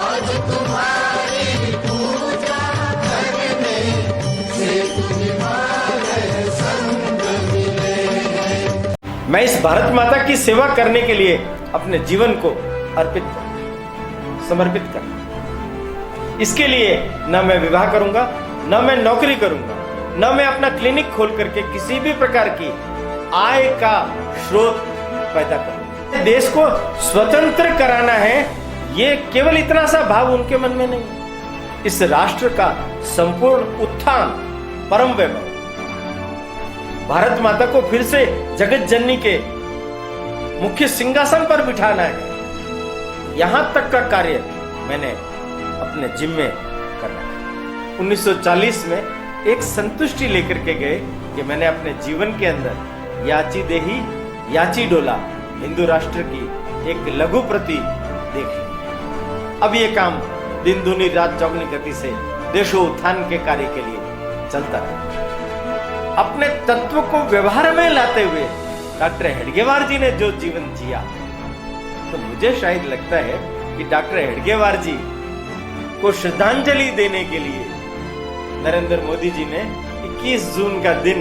आज तुम्हारी पूजा करने से तुम्हारे संग मिले हैं। मैं इस भारत माता की सेवा करने के लिए अपने जीवन को समर्पित कर। इसके लिए न मैं विवाह करूंगा, न मैं नौकरी करूंगा, न मैं अपना क्लिनिक खोल करके किसी भी प्रकार की आय का स्रोत पैदा करूंगा। देश को स्वतंत्र कराना है, ये केवल इतना सा भाव उनके मन में नहीं। इस राष्ट्र का संपूर्ण उत्थान, परम वैभव, भारत माता को फिर से जगत जननी के मुख्य सिंहासन पर बिठाना है। यहां तक का कार्य मैंने अपने जिम्मे करना है। 1940 में एक संतुष्टि लेकर के गए कि मैंने अपने जीवन के अंदर याची देही याची डोला हिंदू राष्ट्र की एक लघु प्रति देख ली। अब ये काम दिन दूनी रात चौगनी गति से देशोत्थान के कार्य के लिए चलता है। अपने तत्व को व्यवहार में लाते हुए डॉक्टर हेडगेवार जी ने जो जीवन जिया, तो मुझे शायद लगता है कि डॉक्टर हेडगेवार जी को श्रद्धांजलि देने के लिए नरेंद्र मोदी जी ने 21 जून का दिन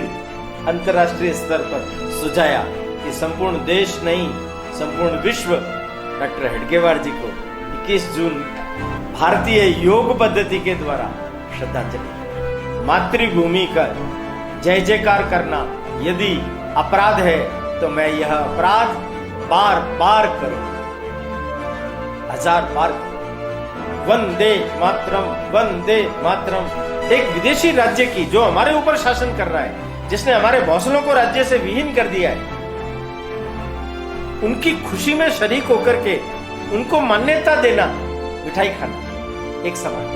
अंतर्राष्ट्रीय स्तर पर सुझाया कि संपूर्ण देश नहीं, संपूर्ण विश्व डॉक्टर हेडगेवार जी को 21 जून भारतीय योग पद्धति के द्वारा श्रद्धांजलि। मातृभूमि का जय जयकार करना यदि अपराध है तो मैं यह अपराध बार बार करूं, 1000 बार। वंदे मातरम, वंदे मातरम। एक विदेशी राज्य की जो हमारे ऊपर शासन कर रहा है, जिसने हमारे मौसलों को राज्य से विहीन कर दिया है, उनकी खुशी में शरीक होकर के उनको मान्यता देना, मिठाई खाना एक समान।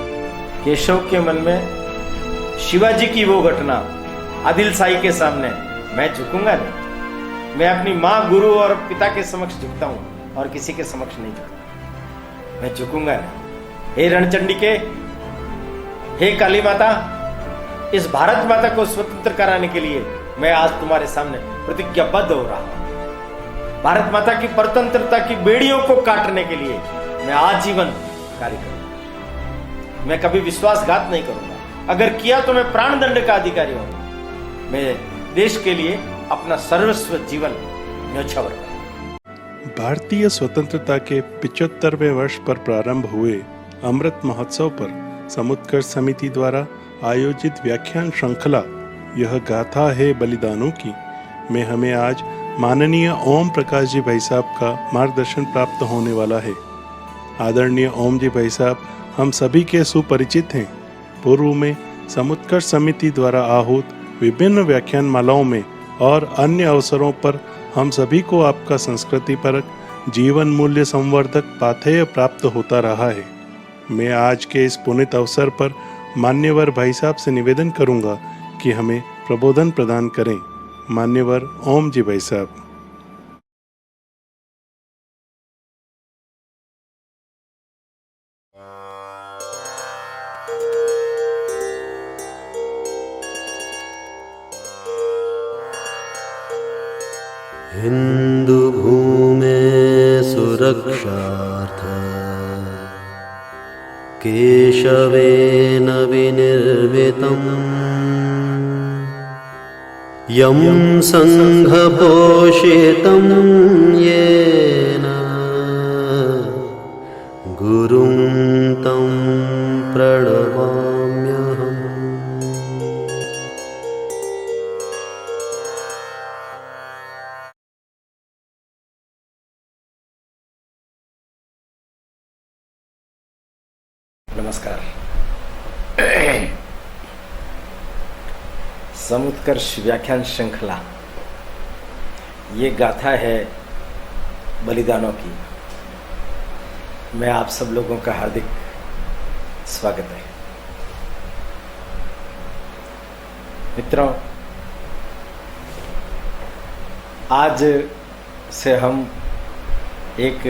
केशव के मन में शिवाजी की वो घटना, आदिल शाही के सामने मैं झुकूंगा नहीं। मैं अपनी माँ, गुरु और पिता के समक्ष झुकता हूं और किसी के समक्ष नहीं झुकता। मैं झुकूंगा नहीं। हे रणचंडी के, हे काली माता, इस भारत माता को स्वतंत्र कराने के लिए मैं आज तुम्हारे सामने प्रतिज्ञाबद्ध हो रहा हूं। भारत माता की परतंत्रता की बेड़ियों को काटने के लिए मैं आजीवन कार्य करूंगा। मैं कभी विश्वासघात नहीं करूंगा। अगर किया तो मैं प्राण दंड का अधिकारी हूं। मैं देश के लिए अपना सर्वस्व जीवन न्योछावर करूंगा। भारतीय स्वतंत्रता के 75वें वर्ष पर प्रारंभ हुए अमृत महोत्सव पर समुत्कर्ष समिति द्वारा आयोजित व्याख्यान श्रृंखला यह गाथा है बलिदानों की में हमें आज माननीय ओम प्रकाश जी भाई साहब का मार्गदर्शन प्राप्त होने वाला है। आदरणीय ओम जी भाई साहब हम सभी के सुपरिचित हैं। पूर्व में समुत्कर्ष समिति द्वारा आहूत विभिन्न व्याख्यान मालाओं में और अन्य अवसरों पर हम सभी को आपका संस्कृति परक जीवन मूल्य संवर्धक पाथेय प्राप्त होता रहा है। मैं आज के इस पुनीत अवसर पर मान्यवर भाई साहब से निवेदन करूंगा कि हमें प्रबोधन प्रदान करें। मान्यवर ओम जी भाई साहब। हिंदू भूमे सुरक्षार्थ केशवेन विनिर्मितम् यं संघपोषितं येन गुरुं तं प्रणमाम्यहम्। नमस्कार। समुत्कर्ष व्याख्यान श्रृंखला, ये गाथा है बलिदानों की। मैं आप सब लोगों का हार्दिक स्वागत है। मित्रों, आज से हम एक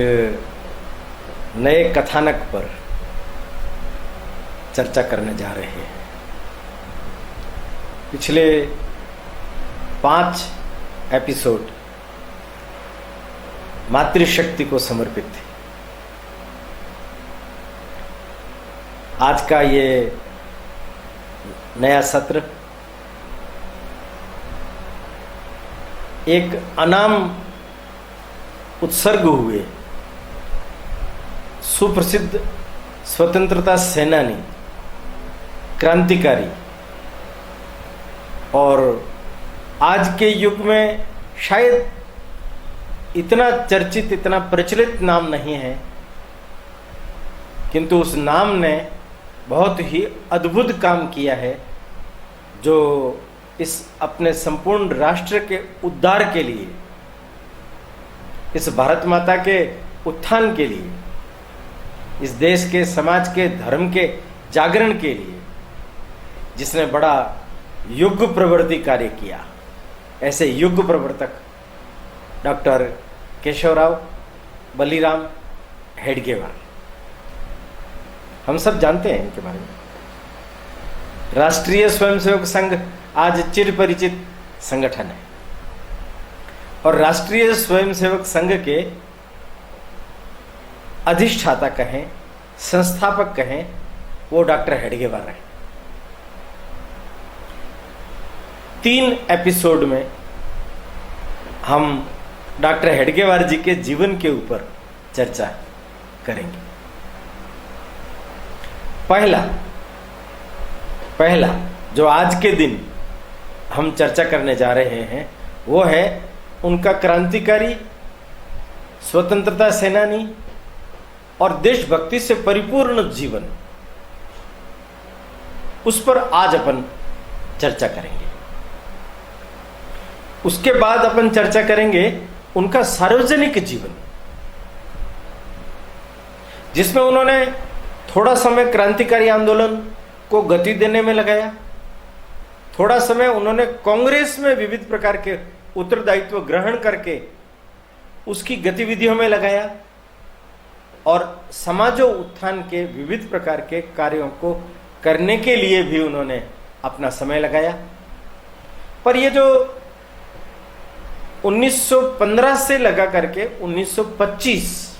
नए कथानक पर चर्चा करने जा रहे हैं। पिछले 5 एपिसोड मातृशक्ति को समर्पित थे आज का ये नया सत्र एक अनाम उत्सर्ग हुए सुप्रसिद्ध स्वतंत्रता सेनानी, क्रांतिकारी और आज के युग में शायद इतना चर्चित, इतना प्रचलित नाम नहीं है, किंतु उस नाम ने बहुत ही अद्भुत काम किया है, जो इस अपने संपूर्ण राष्ट्र के उद्धार के लिए, इस भारत माता के उत्थान के लिए, इस देश के, समाज के, धर्म के जागरण के लिए जिसने बड़ा युग प्रवर्ती कार्य किया, ऐसे युग प्रवर्तक डॉक्टर केशवराव बलिराम हेडगेवार, हम सब जानते हैं इनके बारे में। राष्ट्रीय स्वयंसेवक संघ आज चिर परिचित संगठन है और राष्ट्रीय स्वयंसेवक संघ के अधिष्ठाता कहें, संस्थापक कहें, वो डॉक्टर हेडगेवार है। 3 एपिसोड में हम डॉक्टर हेडगेवार जी के जीवन के ऊपर चर्चा करेंगे। पहला जो आज के दिन हम चर्चा करने जा रहे हैं वो है उनका क्रांतिकारी, स्वतंत्रता सेनानी और देशभक्ति से परिपूर्ण जीवन, उस पर आज अपन चर्चा करेंगे। उसके बाद अपन चर्चा करेंगे उनका सार्वजनिक जीवन, जिसमें उन्होंने थोड़ा समय क्रांतिकारी आंदोलन को गति देने में लगाया, थोड़ा समय उन्होंने कांग्रेस में विविध प्रकार के उत्तरदायित्व ग्रहण करके उसकी गतिविधियों में लगाया और समाजो उत्थान के विविध प्रकार के कार्यों को करने के लिए भी उन्होंने अपना समय लगाया। पर ये जो 1915 से लगा करके 1925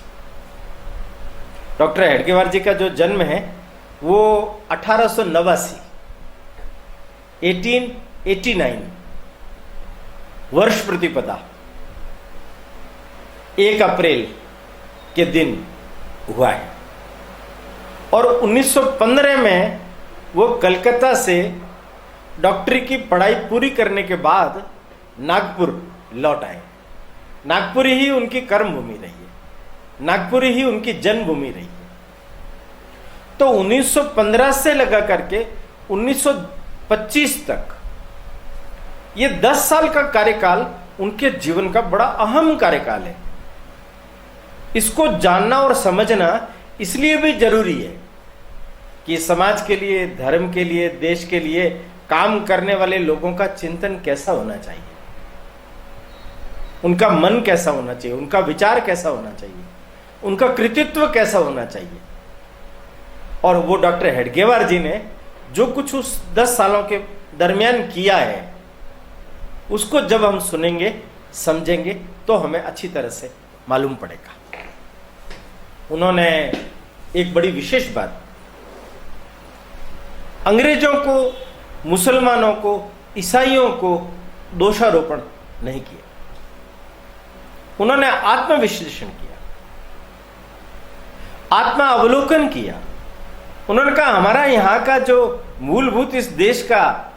डॉक्टर हेडगेवार जी का जो जन्म है वो 1889 वर्ष प्रतिपदा 1 अप्रैल के दिन हुआ है और 1915 में वो कलकत्ता से डॉक्टरी की पढ़ाई पूरी करने के बाद नागपुर लौट आए। नागपुर ही उनकी कर्मभूमि रही है, नागपुर ही उनकी जन्मभूमि रही है। तो 1915 से लगा करके 1925 तक ये 10 साल का कार्यकाल उनके जीवन का बड़ा अहम कार्यकाल है। इसको जानना और समझना इसलिए भी जरूरी है कि समाज के लिए, धर्म के लिए, देश के लिए काम करने वाले लोगों का चिंतन कैसा होना चाहिए, उनका मन कैसा होना चाहिए, उनका विचार कैसा होना चाहिए, उनका कृतित्व कैसा होना चाहिए। और वो डॉक्टर हेडगेवार जी ने जो कुछ उस 10 सालों के दरमियान किया है, उसको जब हम सुनेंगे, समझेंगे तो हमें अच्छी तरह से मालूम पड़ेगा। उन्होंने एक बड़ी विशेष बात, अंग्रेजों को, मुसलमानों को, ईसाइयों को दोषारोपण नहीं किया। उन्होंने आत्मविश्लेषण किया, आत्मा अवलोकन किया। उन्होंने कहा हमारा यहां का जो मूलभूत इस देश का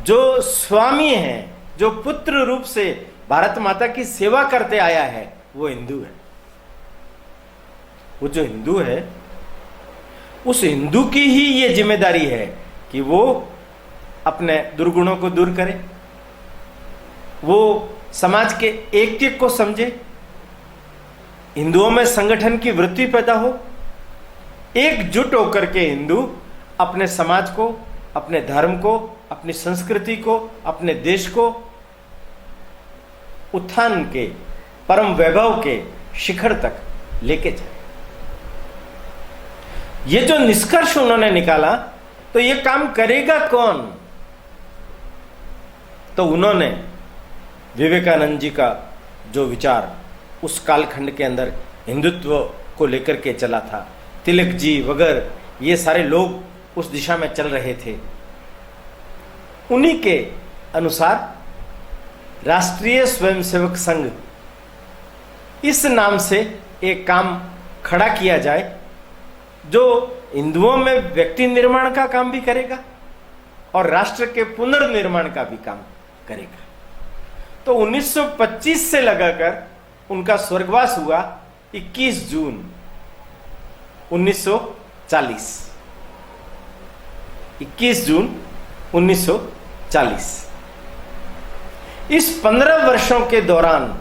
जो स्वामी है, जो पुत्र रूप से भारत माता की सेवा करते आया है, वो हिंदू है। वो जो हिंदू है, उस हिंदू की ही ये जिम्मेदारी है कि वो अपने दुर्गुणों को दूर करे, वो समाज के एकत्व को समझे, हिंदुओं में संगठन की वृत्ति पैदा हो, एकजुट होकर के हिंदू अपने समाज को, अपने धर्म को, अपनी संस्कृति को, अपने देश को उत्थान के, परम वैभव के शिखर तक लेके जाए। ये जो निष्कर्ष उन्होंने निकाला, तो ये काम करेगा कौन? तो उन्होंने विवेकानंद जी का जो विचार उस कालखंड के अंदर हिंदुत्व को लेकर के चला था, तिलक जी वगैरह ये सारे लोग उस दिशा में चल रहे थे। उन्हीं के अनुसार राष्ट्रीय स्वयंसेवक संघ इस नाम से एक काम खड़ा किया जाए जो हिंदुओं में व्यक्ति निर्माण का काम भी करेगा और राष्ट्र के पुनर्निर्माण का भी काम करेगा। तो 1925 से लगाकर उनका स्वर्गवास हुआ 21 जून 1940। 21 जून 1940। इस 15 वर्षों के दौरान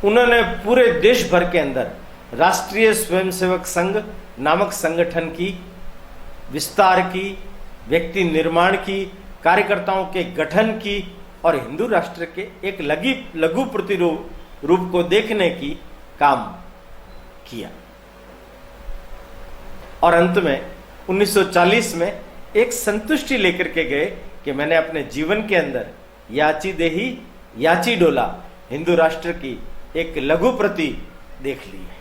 उन्होंने पूरे देश भर के अंदर राष्ट्रीय स्वयंसेवक संघ नामक संगठन की विस्तार की, व्यक्ति निर्माण की, कार्यकर्ताओं के गठन की और हिंदू राष्ट्र के एक लघु प्रतिरूप को देखने की काम किया। और अंत में 1940 में एक संतुष्टि लेकर के गए कि मैंने अपने जीवन के अंदर याची देही याची डोला हिंदू राष्ट्र की एक लघु प्रति देख ली है।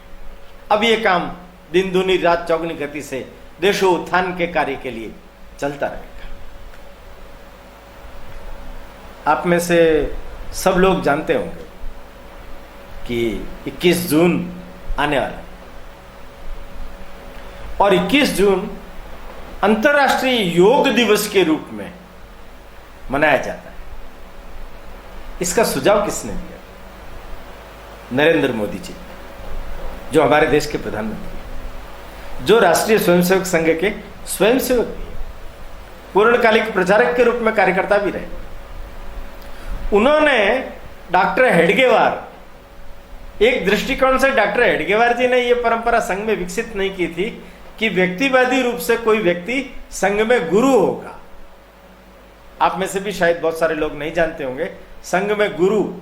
अब ये काम दिन दूनी रात चौगुनी गति से देशों उत्थान के कार्य के लिए चलता रहेगा। आप में से सब लोग जानते होंगे कि 21 जून आने वाला है और 21 जून अंतर्राष्ट्रीय योग दिवस के रूप में मनाया जाता है। इसका सुझाव किसने दिया? नरेंद्र मोदी जी, जो हमारे देश के प्रधानमंत्री, जो राष्ट्रीय स्वयंसेवक संघ के स्वयंसेवक भी है, पूर्णकालिक प्रचारक के रूप में कार्यकर्ता भी रहे। उन्होंने डॉक्टर हेडगेवार, एक दृष्टिकोण से डॉक्टर हेडगेवार जी ने यह परंपरा संघ में विकसित नहीं की थी कि व्यक्तिवादी रूप से कोई व्यक्ति संघ में गुरु होगा। आप में से भी शायद बहुत सारे लोग नहीं जानते होंगे, संघ में गुरु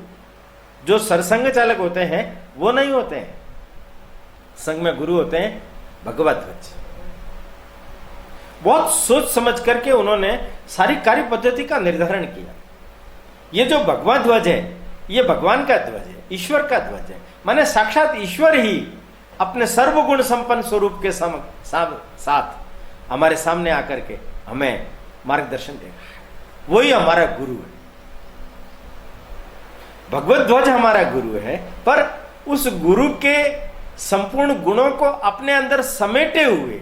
जो सरसंघ चालक होते हैं वो नहीं होते हैं। संघ में गुरु होते हैं भगवत ध्वज। बहुत सोच समझ करके उन्होंने सारी कार्य पद्धति का निर्धारण किया। ये जो भगवत ध्वज है ये भगवान का ध्वज है, ईश्वर का ध्वज है। माने साक्षात ईश्वर ही अपने सर्वगुण संपन्न स्वरूप के साथ हमारे सामने आकर के हमें मार्गदर्शन देगा। वही हमारा गुरु है। भगवत ध्वज हमारा गुरु है, पर उस गुरु के संपूर्ण गुणों को अपने अंदर समेटे हुए,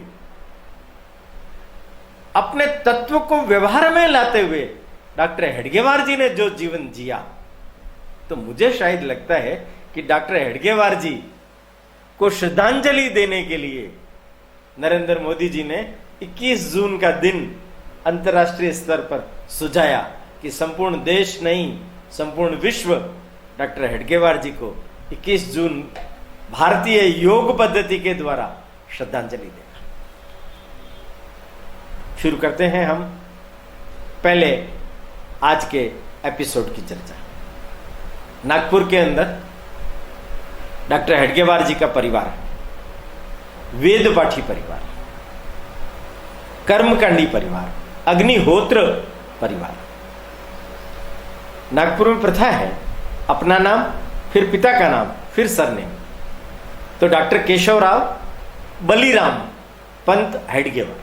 अपने तत्व को व्यवहार में लाते हुए डॉक्टर हेडगेवार जी ने जो जीवन जिया, तो मुझे शायद लगता है कि डॉक्टर हेडगेवार जी को श्रद्धांजलि देने के लिए नरेंद्र मोदी जी ने 21 जून का दिन अंतर्राष्ट्रीय स्तर पर सुझाया कि संपूर्ण देश नहीं, संपूर्ण विश्व डॉक्टर हेडगेवार जी को 21 जून भारतीय योग पद्धति के द्वारा श्रद्धांजलि देगा। शुरू करते हैं हम पहले आज के एपिसोड की चर्चा। नागपुर के अंदर डॉक्टर हेडगेवार जी का परिवार, वेदपाठी परिवार, कर्मकांडी परिवार, अग्निहोत्र परिवार। नागपुर में प्रथा है अपना नाम, फिर पिता का नाम, फिर सरनेम। तो डॉक्टर केशवराव बलिराम पंत हेडगेवार,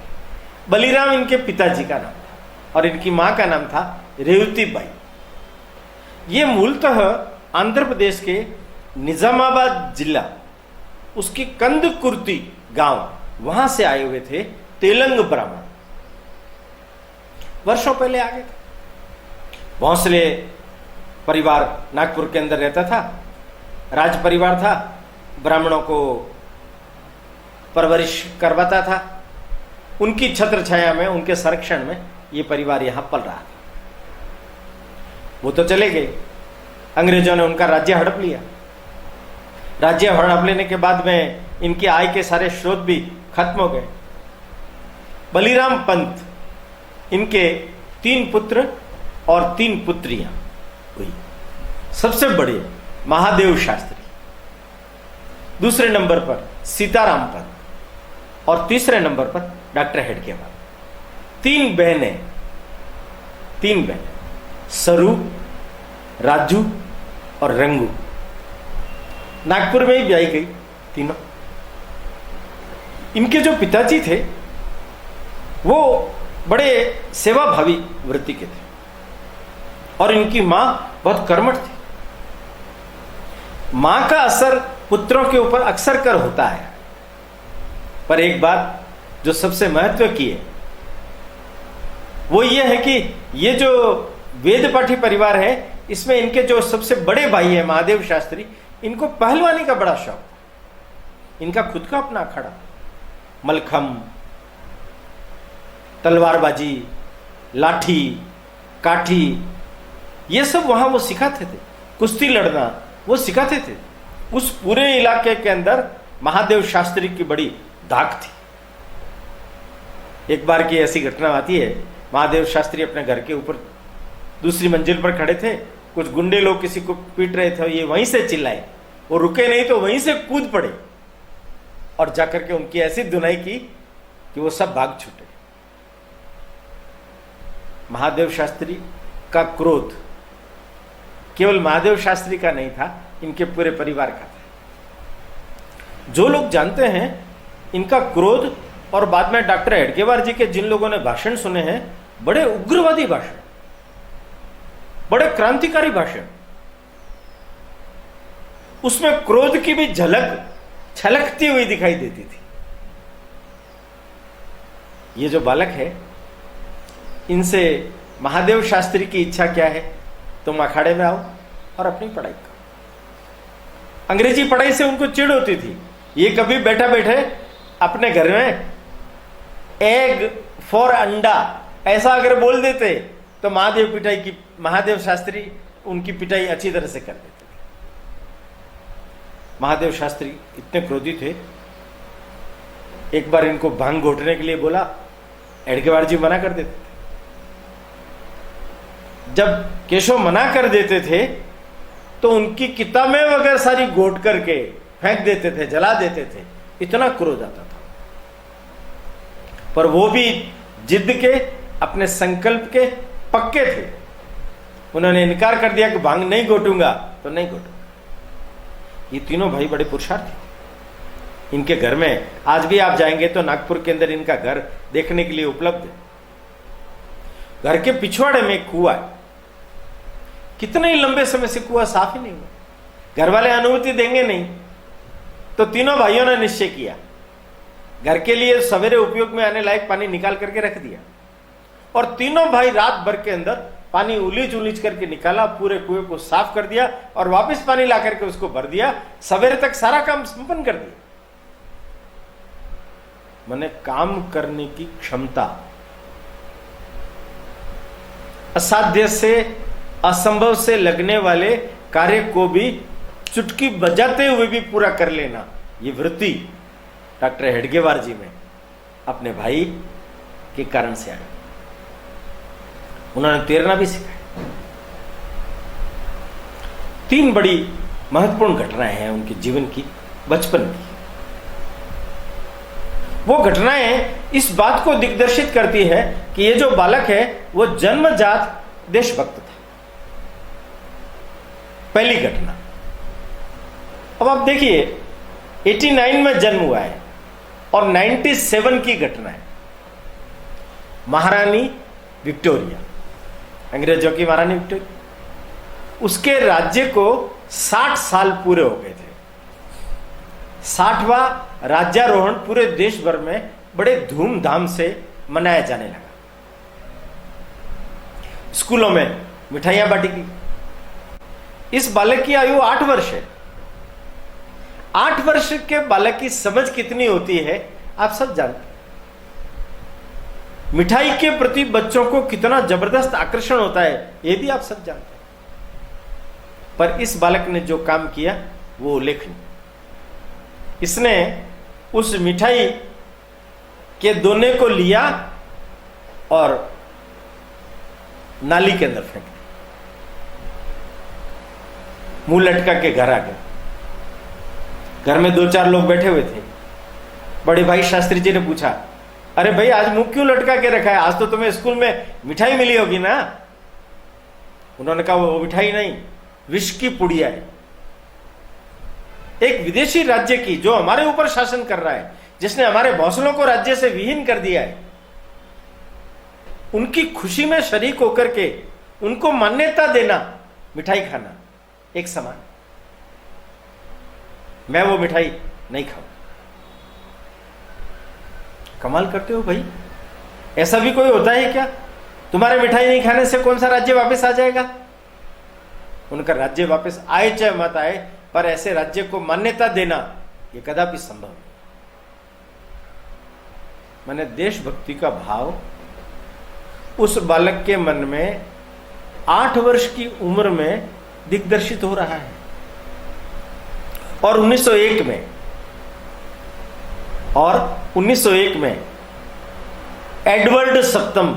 बलिराम इनके पिताजी का नाम था और इनकी मां का नाम था रेवती बाई। ये मूलतः आंध्र प्रदेश के निजामाबाद जिला, उसकी कंदकुर्ती गांव, वहां से आए हुए थे। तेलंग ब्राह्मण, वर्षों पहले आ गए थे। भोंसले परिवार नागपुर के अंदर रहता था, राज परिवार था, ब्राह्मणों को परवरिश करवाता था। उनकी छत्र छाया में, उनके संरक्षण में ये परिवार यहां पल रहा था। वो तो चले गए, अंग्रेजों ने उनका राज्य हड़प लिया। राज्य हड़प लेने के बाद में इनकी आय के सारे स्रोत भी खत्म हो गए। बलिराम पंत, इनके 3 पुत्र और 3 पुत्रियां हुई। सबसे बड़े महादेव शास्त्री, दूसरे नंबर पर सीताराम पंत और तीसरे नंबर पर डॉक्टर हेडगेवार। 3 बहनें, सरू, राजू और रंगू नागपुर में ही ब्याही गई तीनों। इनके जो पिताजी थे वो बड़े सेवाभावी वृत्ति के थे और इनकी मां बहुत कर्मठ थी। मां का असर पुत्रों के ऊपर अक्सर कर होता है, पर एक बात जो सबसे महत्व की है वो ये है कि ये जो वेद पाठी परिवार है इसमें इनके जो सबसे बड़े भाई है महादेव शास्त्री, इनको पहलवानी का बड़ा शौक था। इनका खुद का अपना अखाड़ा, मलखम, तलवारबाजी, लाठी, काठी, ये सब वहां वो सिखाते थे। कुश्ती लड़ना वो सिखाते थे। उस पूरे इलाके के अंदर महादेव शास्त्री की बड़ी धाक थी। एक बार की ऐसी घटना आती है, महादेव शास्त्री अपने घर के ऊपर दूसरी मंजिल पर खड़े थे, कुछ गुंडे लोग किसी को पीट रहे थे, ये वहीं से चिल्लाए, वो रुके नहीं तो वहीं से कूद पड़े और जाकर के उनकी ऐसी धुनाई की कि वो सब भाग छूटे। महादेव शास्त्री का क्रोध केवल महादेव शास्त्री का नहीं था, इनके पूरे परिवार का था। जो लोग जानते हैं इनका क्रोध, और बाद में डॉक्टर हेडगेवार जी के जिन लोगों ने भाषण सुने हैं, बड़े उग्रवादी भाषण, बड़े क्रांतिकारी भाषण, उसमें क्रोध की भी झलक छलकती हुई दिखाई देती थी। ये जो बालक है, इनसे महादेव शास्त्री की इच्छा क्या है, तुम अखाड़े में आओ और अपनी पढ़ाई करो। अंग्रेजी पढ़ाई से उनको चिढ़ होती थी। ये कभी बैठा बैठे अपने घर में एग फॉर अंडा ऐसा अगर बोल देते तो महादेव शास्त्री उनकी पिटाई अच्छी तरह से कर देते थे। महादेव शास्त्री इतने क्रोधी थे, एक बार इनको भांग घोटने के लिए बोला, हेडगेवार जी मना कर देते थे। जब केशव मना कर देते थे तो उनकी किताबें वगैरह सारी घोट करके फेंक देते थे, जला देते थे, इतना क्रोध आता था। पर वो भी जिद के, अपने संकल्प के पक्के थे। उन्होंने इनकार कर दिया कि भांग नहीं घोटूंगा तो नहीं घोटूंगा। ये तीनों भाई बड़े पुरुषार्थी थे। इनके घर में आज भी आप जाएंगे तो नागपुर के अंदर इनका घर देखने के लिए उपलब्ध है। घर के पिछवाड़े में एक कुआं है, कितने ही लंबे समय से कुआं साफ ही नहीं हुआ। घर वाले अनुमति देंगे नहीं, तो तीनों भाइयों ने निश्चय किया, घर के लिए सवेरे उपयोग में आने लायक पानी निकाल करके रख दिया, और तीनों भाई रात भर के अंदर पानी उलीच उलीच करके निकाला, पूरे कुएं को साफ कर दिया और वापस पानी ला करके उसको भर दिया। सवेरे तक सारा काम संपन्न कर दिया। मैंने काम करने की क्षमता, असाध्य से, असंभव से लगने वाले कार्य को भी चुटकी बजाते हुए भी पूरा कर लेना, ये वृत्ति डॉक्टर हेडगेवार जी में अपने भाई के कारण से आई। उन्होंने तैरना भी सिखाया। 3 बड़ी महत्वपूर्ण घटनाएं हैं उनके जीवन की, बचपन की। वो घटनाएं इस बात को दिग्दर्शित करती है कि ये जो बालक है वो जन्मजात देशभक्त था। पहली घटना, अब आप देखिए 89 में जन्म हुआ है और 97 की घटना है। महारानी विक्टोरिया, अंग्रेजों की महारानी विक्टोरिया, उसके राज्य को 60 साल पूरे हो गए थे। 60वां राज्यारोहण पूरे देश भर में बड़े धूमधाम से मनाया जाने लगा। स्कूलों में मिठाइयां बांटी गई। इस बालक की आयु 8 वर्ष है। 8 वर्ष के बालक की समझ कितनी होती है आप सब जानते हैं। मिठाई के प्रति बच्चों को कितना जबरदस्त आकर्षण होता है यह भी आप सब जानते हैं। पर इस बालक ने जो काम किया वो उल्लेखनीय। इसने उस मिठाई के दोने को लिया और नाली के अंदर फेंक दिया। मुंह लटका के घर आ गया। घर में 2-4 लोग बैठे हुए थे। बड़े भाई शास्त्री जी ने पूछा, अरे भाई आज मुंह क्यों लटका के रखा है? आज तो तुम्हें स्कूल में मिठाई मिली होगी ना। उन्होंने कहा वो मिठाई नहीं, विष की पुड़िया है। एक विदेशी राज्य की, जो हमारे ऊपर शासन कर रहा है, जिसने हमारे भौसलों को राज्य से विहीन कर दिया है, उनकी खुशी में शरीक होकर के उनको मान्यता देना, मिठाई खाना एक समान। मैं वो मिठाई नहीं खाऊंगा। कमाल करते हो भाई, ऐसा भी कोई होता है क्या? तुम्हारे मिठाई नहीं खाने से कौन सा राज्य वापस आ जाएगा? उनका राज्य वापस आए चाहे मत आए, पर ऐसे राज्य को मान्यता देना यह कदापि संभव नहीं। मैंने देशभक्ति का भाव उस बालक के मन में 8 वर्ष की उम्र में दिग्दर्शित हो रहा है। और 1901 में एडवर्ड सप्तम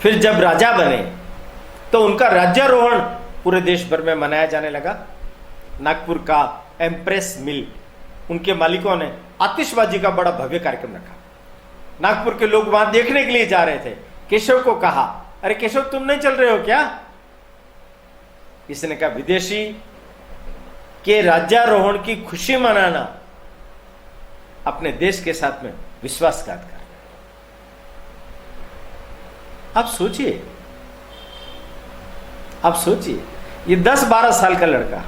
फिर जब राजा बने तो उनका राज्यारोहण पूरे देश भर में मनाया जाने लगा। नागपुर का एम्प्रेस मिल, उनके मालिकों ने आतिशबाजी का बड़ा भव्य कार्यक्रम रखा। नागपुर के लोग वहां देखने के लिए जा रहे थे। केशव को कहा, अरे केशव तुम नहीं चल रहे हो क्या? इसने कहा, विदेशी के राज्यारोहण की खुशी मनाना अपने देश के साथ में विश्वासघात करना। आप सोचिए, ये 10-12 साल का लड़का,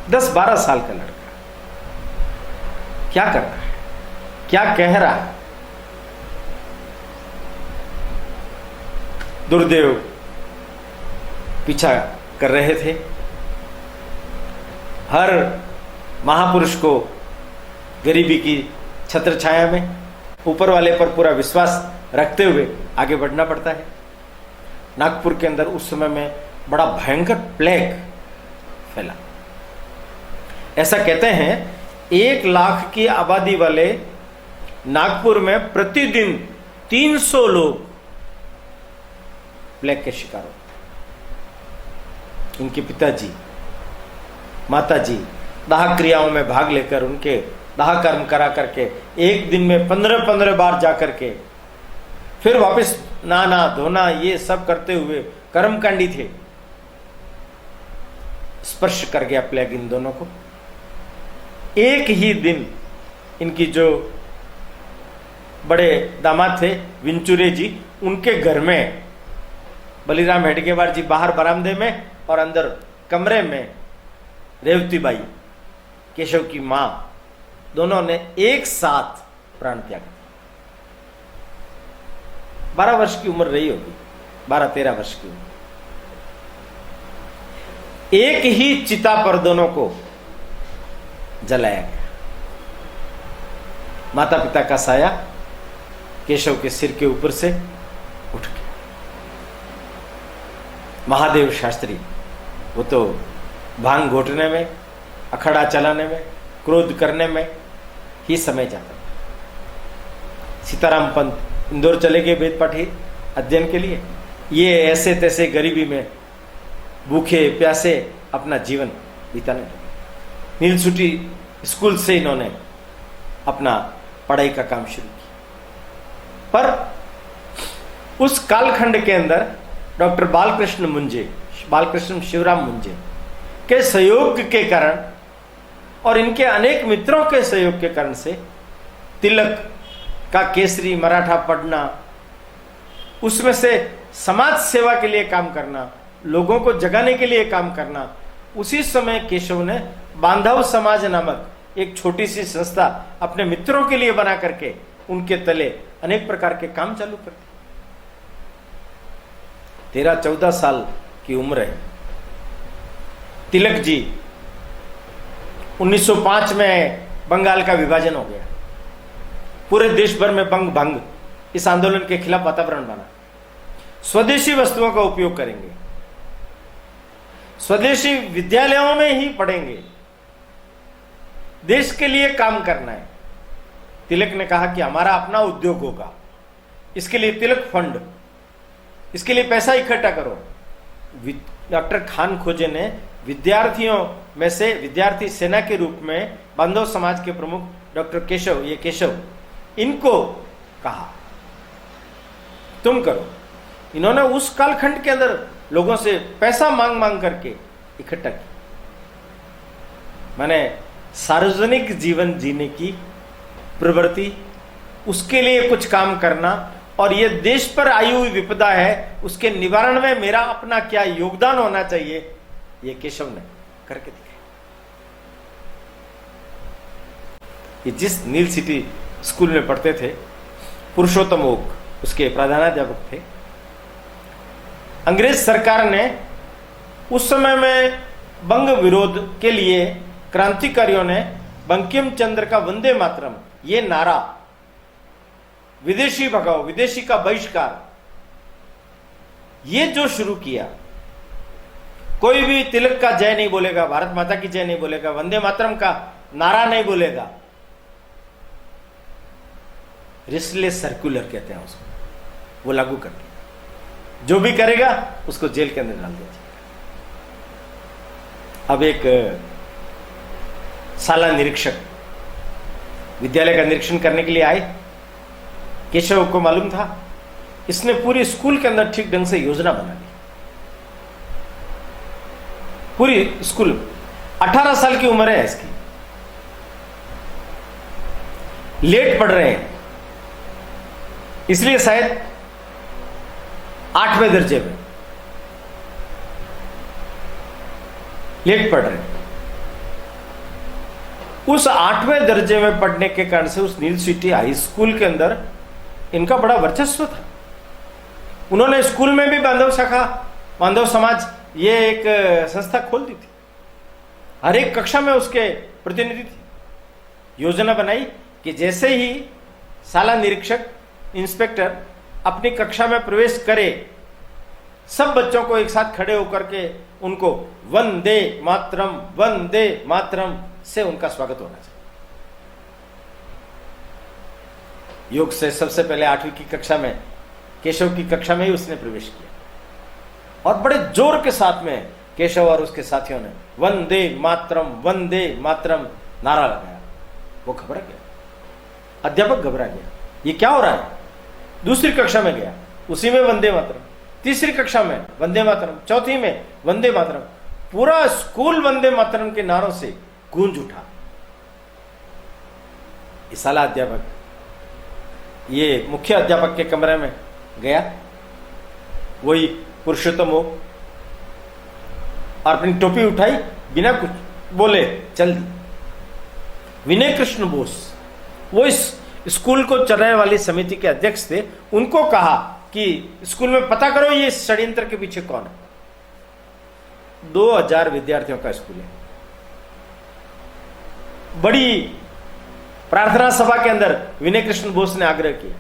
10-12 साल का लड़का क्या कर रहा है, क्या कह रहा है? दुर्देव पीछा कर रहे थे। हर महापुरुष को गरीबी की छत्र छाया में ऊपर वाले पर पूरा विश्वास रखते हुए आगे बढ़ना पड़ता है। नागपुर के अंदर उस समय में बड़ा भयंकर प्लेग फैला। ऐसा कहते हैं 1 लाख की आबादी वाले नागपुर में प्रतिदिन 300 लोग प्लेग के शिकार होते। उनके पिताजी, माताजी दाह क्रियाओं में भाग लेकर उनके दाह कर्म करा करके एक दिन में 15-15 बार जाकर के फिर वापस नहाना धोना ये सब करते हुए कर्मकांडी थे। स्पर्श कर गया प्लेग इन दोनों को। एक ही दिन इनकी जो बड़े दामाद थे विंचुरे जी, उनके घर में बलिराम हेडगेवार जी बाहर बरामदे में और अंदर कमरे में रेवती बाई, केशव की मां, दोनों ने एक साथ प्राण त्याग दिया। 12 वर्ष की उम्र रही होगी, 12-13 वर्ष की उम्र। एक ही चिता पर दोनों को जलाया गया। माता पिता का साया केशव के सिर के ऊपर से उठ गया। महादेव शास्त्री, वो तो भांग घोटने में, अखड़ा चलाने में, क्रोध करने में ही समय जाता था। सीताराम पंत इंदौर चले गए वेद पाठी अध्ययन के लिए। ये ऐसे तैसे गरीबी में भूखे प्यासे अपना जीवन बिताने लगे। नीलसुटी स्कूल से इन्होंने अपना पढ़ाई का काम शुरू किया। पर उस कालखंड के अंदर डॉक्टर बालकृष्ण शिवराम मुंजे के सहयोग के कारण और इनके अनेक मित्रों के सहयोग के कारण से तिलक का केसरी मराठा पढ़ना, उसमें से समाज सेवा के लिए काम करना, लोगों को जगाने के लिए काम करना। उसी समय केशव ने बांधव समाज नामक एक छोटी सी संस्था अपने मित्रों के लिए बना करके उनके तले अनेक प्रकार के काम चालू कर दिए। 13-14 साल की उम्र है। तिलक जी 1905 में बंगाल का विभाजन हो गया। पूरे देश भर में बंग भंग इस आंदोलन के खिलाफ वातावरण बना। स्वदेशी वस्तुओं का उपयोग करेंगे, स्वदेशी विद्यालयों में ही पढ़ेंगे, देश के लिए काम करना है। तिलक ने कहा कि हमारा अपना उद्योग होगा, इसके लिए तिलक फंड, इसके लिए पैसा इकट्ठा करो। डॉक्टर खान खोजे ने विद्यार्थियों में से विद्यार्थी सेना के रूप में बांधव समाज के प्रमुख डॉक्टर केशव इनको कहा तुम करो। इन्होंने उस कालखंड के अंदर लोगों से पैसा मांग मांग करके इकट्ठा किया। मैंने सार्वजनिक जीवन जीने की प्रवृत्ति, उसके लिए कुछ काम करना, और ये देश पर आई हुई विपदा है उसके निवारण में मेरा अपना क्या योगदान होना चाहिए, ये केशव ने करके दिखाया। ये जिस नील सिटी स्कूल में पढ़ते थे, पुरुषोत्तम ओक उसके प्रधानाध्यापक थे। अंग्रेज सरकार ने उस समय में बंग विरोध के लिए क्रांतिकारियों ने बंकिम चंद्र का वंदे मातरम, ये नारा, विदेशी भगाओ, विदेशी का बहिष्कार, ये जो शुरू किया। कोई भी तिलक का जय नहीं बोलेगा, भारत माता की जय नहीं बोलेगा, वंदे मातरम का नारा नहीं बोलेगा। रेस्टलेस सर्कुलर कहते हैं उसको, वो लागू कर दिया। जो भी करेगा उसको जेल के अंदर डाल दिया जाएगा। अब एक शाला निरीक्षक विद्यालय का निरीक्षण करने के लिए आए। केशव को मालूम था इसने पूरी स्कूल के अंदर ठीक ढंग से योजना बना ली। पूरी स्कूल 18 साल की उम्र है इसकी, लेट पढ़ रहे हैं, इसलिए शायद 8वें दर्जे में लेट पढ़ रहे हैं। उस 8वें दर्जे में पढ़ने के कारण से उस नील सिटी हाई स्कूल के अंदर इनका बड़ा वर्चस्व था। उन्होंने स्कूल में भी बांधव शाखा, बांधव समाज, ये एक संस्था खोल दी थी। हर एक कक्षा में उसके प्रतिनिधि थे। योजना बनाई कि जैसे ही शाला निरीक्षक, इंस्पेक्टर अपनी कक्षा में प्रवेश करे, सब बच्चों को एक साथ खड़े होकर के उनको वंदे मातरम से उनका स्वागत होना चाहिए। योग से सबसे पहले 8वीं की कक्षा में, केशव की कक्षा में ही उसने प्रवेश किया और बड़े जोर के साथ में केशव और उसके साथियों ने वंदे मातरम नारा लगाया। वो घबरा गया, अध्यापक घबरा गया, ये क्या हो रहा है। दूसरी कक्षा में गया, उसी में वंदे मातरम, तीसरी कक्षा में वंदे मातरम, चौथी में वंदे मातरम। पूरा स्कूल वंदे मातरम के नारों से गूंज उठा। इस शाला अध्यापक ये मुख्य अध्यापक के कमरे में गया, वही पुरुषोत्तम हो, और अपनी टोपी उठाई, बिना कुछ बोले चल दी। विनय कृष्ण बोस, वो इस स्कूल को चलाने वाली समिति के अध्यक्ष थे, उनको कहा कि स्कूल में पता करो ये षड्यंत्र के पीछे कौन है। 2000 विद्यार्थियों का स्कूल है। बड़ी प्रार्थना सभा के अंदर विनय कृष्ण बोस ने आग्रह किया,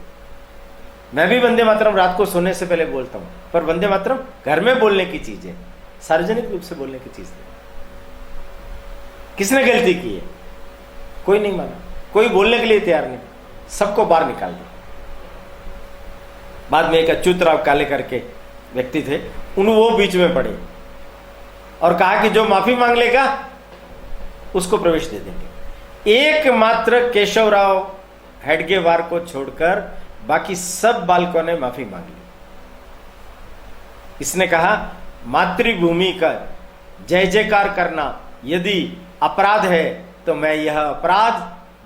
मैं भी वंदे मातरम रात को सोने से पहले बोलता हूं, पर वंदे मातरम घर में बोलने की चीज है, सार्वजनिक रूप से बोलने की चीज है। किसने गलती की है? कोई नहीं माना, कोई बोलने के लिए तैयार नहीं, सबको बाहर निकाल दिया। बाद में एक अच्युतराव काले करके व्यक्ति थे, वो बीच में पड़े और कहा कि जो माफी मांग लेगा उसको प्रवेश दे देंगे। एकमात्र केशवराव हेडगेवार को छोड़कर बाकी सब बालकों ने माफी मांग ली। इसने कहा, मातृभूमि का जय जयकार करना यदि अपराध है तो मैं यह अपराध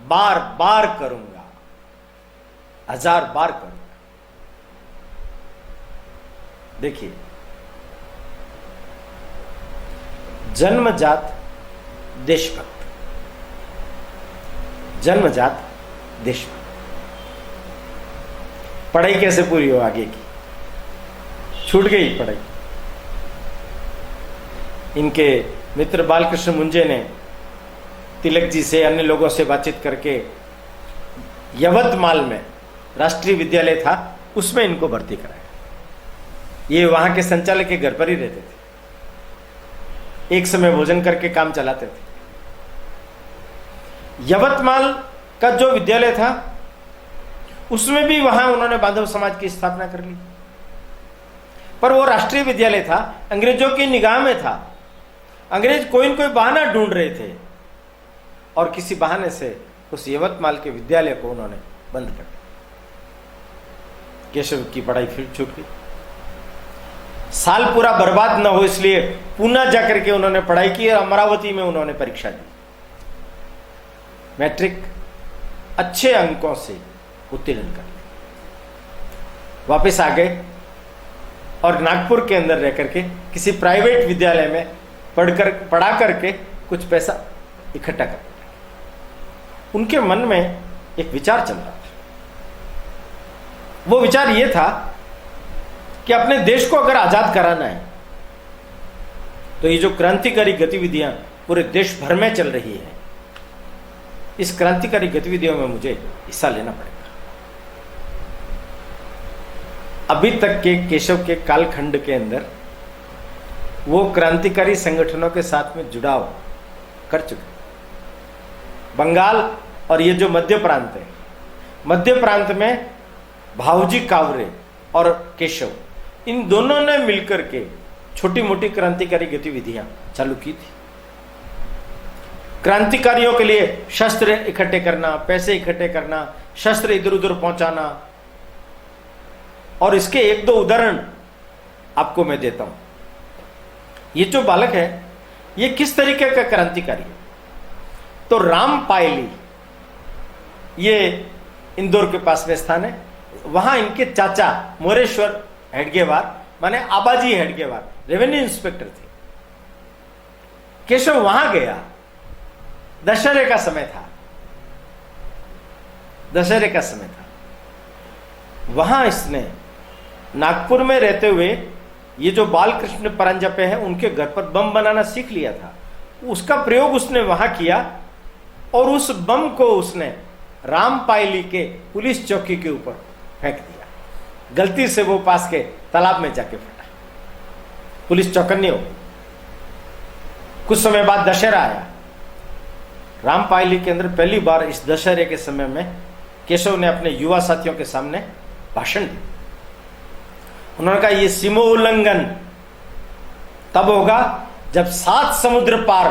बार बार करूंगा, 1000 बार करूंगा। देखिए, जन्मजात देशभक्त, जन्मजात देशभक्त। पढ़ाई कैसे पूरी हो आगे की? छूट गई पढ़ाई। इनके मित्र बालकृष्ण मुंजे ने तिलक जी से, अन्य लोगों से बातचीत करके यवतमाल में राष्ट्रीय विद्यालय था, उसमें इनको भर्ती कराया। ये वहां के संचालक के घर पर ही रहते थे, एक समय भोजन करके काम चलाते थे। यवतमाल का जो विद्यालय था उसमें भी वहां उन्होंने बांधव समाज की स्थापना कर ली, पर वो राष्ट्रीय विद्यालय था, अंग्रेजों की निगाह में था। अंग्रेज कोई न कोई बहाना ढूंढ रहे थे और किसी बहाने से उस यवतमाल के विद्यालय को उन्होंने बंद कर दिया। केशव की पढ़ाई फिर छूट गई। साल पूरा बर्बाद न हो इसलिए पुणे जाकर के उन्होंने पढ़ाई की और अमरावती में उन्होंने परीक्षा दी। मैट्रिक अच्छे अंकों से उत्तीर्ण कर लिया। वापस आ गए और नागपुर के अंदर रह करके किसी प्राइवेट विद्यालय में पढ़ा करके कुछ पैसा इकट्ठा कर। उनके मन में एक विचार चल रहा था। वो विचार ये था कि अपने देश को अगर आजाद कराना है तो ये जो क्रांतिकारी गतिविधियां पूरे देश भर में चल रही है, इस क्रांतिकारी गतिविधियों में मुझे हिस्सा लेना पड़ेगा। अभी तक के केशव के कालखंड के अंदर वो क्रांतिकारी संगठनों के साथ में जुड़ाव कर चुके। बंगाल और ये जो मध्य प्रांत है, मध्य प्रांत में भाऊजी कावरे और केशव, इन दोनों ने मिलकर के छोटी मोटी क्रांतिकारी गतिविधियां चालू की थी। क्रांतिकारियों के लिए शस्त्र इकट्ठे करना, पैसे इकट्ठे करना, शस्त्र इधर उधर पहुंचाना। और इसके एक दो उदाहरण आपको मैं देता हूं। ये जो बालक है ये किस तरीके का क्रांतिकारी है। तो राम पायली, ये इंदौर के पास में स्थान है, वहां इनके चाचा मोरेश्वर हेडगेवार माने आबाजी हेडगेवार रेवेन्यू इंस्पेक्टर थे। केशव वहां गया, दशहरे का समय था, दशहरे का समय था। वहां इसने नागपुर में रहते हुए ये जो बालकृष्ण परांजपे हैं उनके घर पर बम बनाना सीख लिया था। उसका प्रयोग उसने वहां किया और उस बम को उसने रामपायली के पुलिस चौकी के ऊपर फेंक दिया। गलती से वो पास के तालाब में जाके फटा, पुलिस चौकन्नी हो। कुछ समय बाद दशहरा आया। रामपायली के अंदर पहली बार इस दशहरे के समय में केशव ने अपने युवा साथियों के सामने भाषण दिया। उन्होंने कहा ये सीमा उल्लंघन तब होगा जब 7 समुद्र पार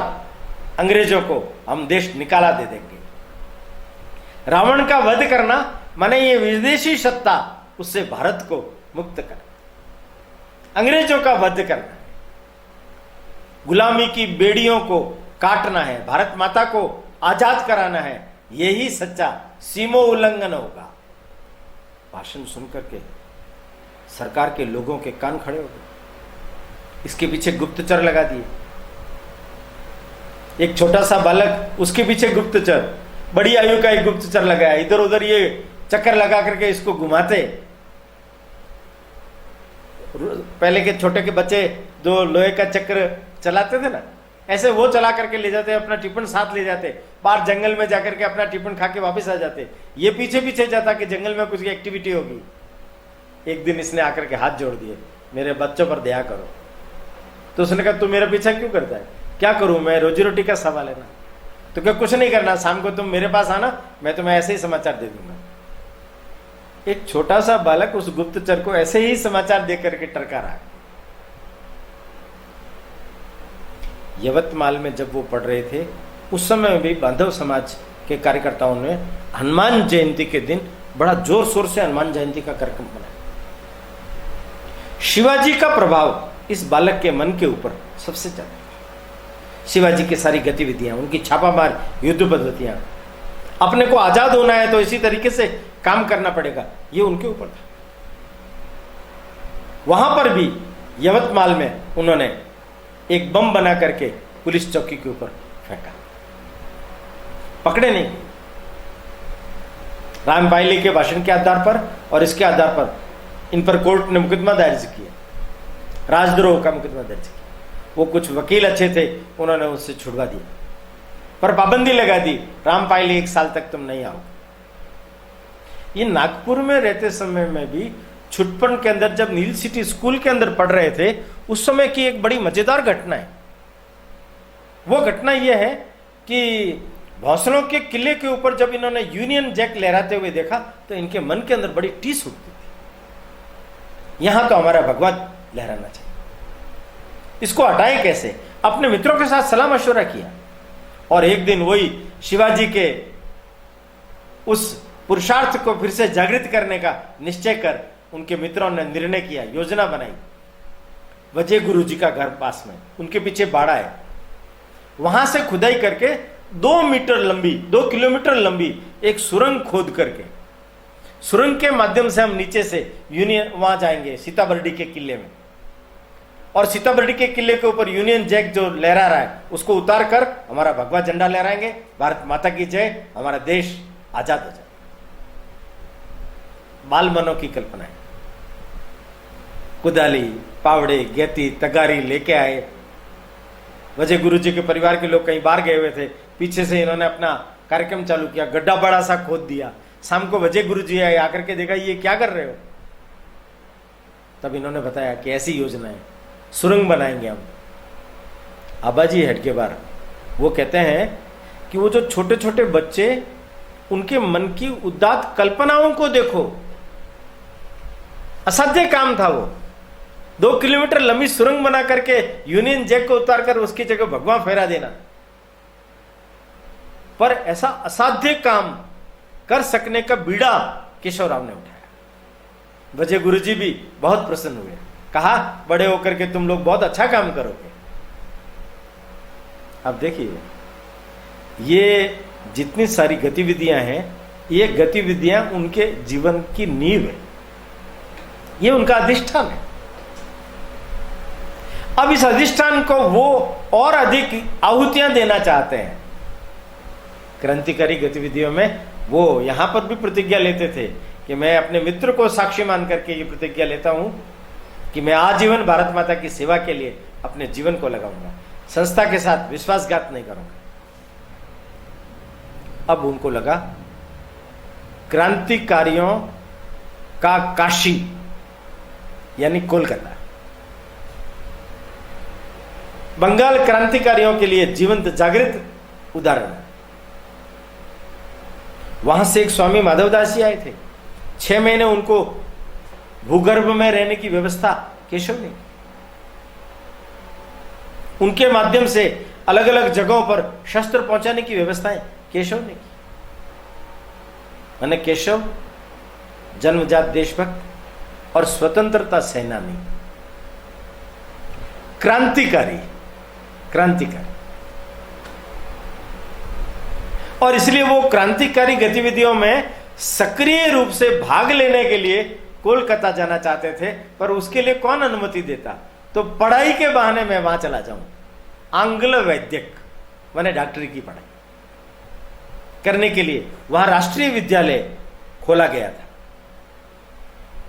अंग्रेजों को हम देश निकाला दे देंगे। रावण का वध करना माने ये विदेशी सत्ता उससे भारत को मुक्त कर, अंग्रेजों का वध करना है, गुलामी की बेड़ियों को काटना है, भारत माता को आजाद कराना है, यही सच्चा सीमा उल्लंघन होगा। भाषण सुनकर के सरकार के लोगों के कान खड़े हो गए। इसके पीछे गुप्तचर लगा दिए। एक छोटा सा बालक, उसके पीछे गुप्तचर, बड़ी आयु का एक गुप्तचर लगाया, इधर उधर ये चक्कर लगा करके इसको घुमाते। पहले के छोटे के बच्चे जो लोहे का चक्र चलाते थे ना, ऐसे वो चला करके ले जाते, अपना टिफिन साथ ले जाते, बाहर जंगल में जाकर के अपना टिफिन खा के वापस आ जाते। ये पीछे पीछे जाता कि जंगल में कुछ एक्टिविटी होगी। एक दिन इसने आकर के हाथ जोड़ दिए, मेरे बच्चों पर दया करो। तो उसने कहा तू मेरा पीछा क्यों करता है? क्या करूं मैं, रोजी रोटी का सवाल है ना। तो क्या कुछ नहीं करना, शाम को तुम मेरे पास आना, मैं तुम्हें ऐसे ही समाचार दे दूंगा। एक छोटा सा बालक उस गुप्तचर को ऐसे ही समाचार दे करके टरका रहा है। यवतमाल में जब वो पढ़ रहे थे उस समय भी बांधव समाज के कार्यकर्ताओं ने हनुमान जयंती के दिन बड़ा जोर शोर से हनुमान जयंती का कार्यक्रम बनाया। शिवाजी का प्रभाव इस बालक के मन के ऊपर सबसे ज्यादा, शिवाजी की सारी गतिविधियां, उनकी छापामार युद्ध पद्धतियां, अपने को आजाद होना है तो इसी तरीके से काम करना पड़ेगा, ये उनके ऊपर था। वहां पर भी यवतमाल में उन्होंने एक बम बना करके पुलिस चौकी के ऊपर फेंका, पकड़े नहीं। रामपायली के भाषण के आधार पर और इसके आधार पर इन पर कोर्ट ने मुकदमा दर्ज किया, राजद्रोह का मुकदमा दर्ज किया। वो कुछ वकील अच्छे थे, उन्होंने उससे छुड़वा दिया, पर पाबंदी लगा दी, रामपायली 1 साल तक तुम नहीं आओगे। ये नागपुर में रहते समय में भी छुटपन के अंदर जब नील सिटी स्कूल के अंदर पढ़ रहे थे उस समय की एक बड़ी मजेदार घटना है। वो घटना यह है कि भौसलों के किले के ऊपर जब इन्होंने यूनियन जैक लहराते हुए देखा तो इनके मन के अंदर बड़ी टीस उठती थी, यहां तो हमारा भगवा लहराना चाहिए, इसको हटाएं कैसे। अपने मित्रों के साथ सलाह मशवरा किया और एक दिन वही शिवाजी के उस पुरुषार्थ को फिर से जागृत करने का निश्चय कर उनके मित्रों ने निर्णय किया, योजना बनाई। वजय गुरु जी का घर पास में, उनके पीछे बाड़ा है, वहां से खुदाई करके 2 मीटर लंबी, 2 किलोमीटर लंबी एक सुरंग खोद करके, सुरंग के माध्यम से हम नीचे से यूनियन वहां जाएंगे सीताबर्डी के किले में, और सीताबर्डी के किले के ऊपर यूनियन जैक जो लहरा रहा है उसको उतार कर हमारा भगवा झंडा लहराएंगे, भारत माता की जय, हमारा देश आजाद हो जाए। बाल मनों की कल्पना है। कुदाली, पावड़े, गेती, तगारी लेके आए। वजह गुरु जी के परिवार के लोग कहीं बाहर गए हुए थे, पीछे से इन्होंने अपना कार्यक्रम चालू किया, गड्ढा बड़ा सा खोद दिया। शाम को वजह गुरु जी आए, आकर के देखा ये क्या कर रहे हो। तब इन्होंने बताया कि ऐसी योजना है, सुरंग बनाएंगे हम। आबाजी हेड के बार वो कहते हैं कि वो जो छोटे छोटे बच्चे, उनके मन की उदात्त कल्पनाओं को देखो, असाध्य काम था वो। 2 किलोमीटर लंबी सुरंग बना करके यूनियन जैक को उतारकर उसकी जगह भगवा फहरा देना, पर ऐसा असाध्य काम कर सकने का बीड़ा केशव राव ने उठाया। वजह गुरुजी भी बहुत प्रसन्न हुए, कहा बड़े होकर के तुम लोग बहुत अच्छा काम करोगे। अब देखिए, ये जितनी सारी गतिविधियां हैं, ये गतिविधियां उनके जीवन की नींव है, ये उनका अधिष्ठान है। अब इस अधिष्ठान को वो और अधिक आहुतियां देना चाहते हैं। क्रांतिकारी गतिविधियों में वो यहां पर भी प्रतिज्ञा लेते थे कि मैं अपने मित्र को साक्षी मान करके ये प्रतिज्ञा लेता हूं कि मैं आजीवन भारत माता की सेवा के लिए अपने जीवन को लगाऊंगा, संस्था के साथ विश्वासघात नहीं करूंगा। अब उनको लगा क्रांतिकारियों का काशी यानी कोलकाता, बंगाल क्रांतिकारियों के लिए जीवंत जागृत उदाहरण है। वहां से एक स्वामी माधवदास जी आए थे, 6 महीने उनको भूगर्भ में रहने की व्यवस्था केशव ने, उनके माध्यम से अलग अलग जगहों पर शस्त्र पहुंचाने की व्यवस्थाएं केशव ने की। माने केशव जन्मजात देशभक्त और स्वतंत्रता सेनानी, क्रांतिकारी, और इसलिए वो क्रांतिकारी गतिविधियों में सक्रिय रूप से भाग लेने के लिए कोलकाता जाना चाहते थे, पर उसके लिए कौन अनुमति देता। तो पढ़ाई के बहाने मैं वहां चला जाऊं, आंग्ल वैद्यक माने डॉक्टरी की पढ़ाई करने के लिए वहां राष्ट्रीय विद्यालय खोला गया था।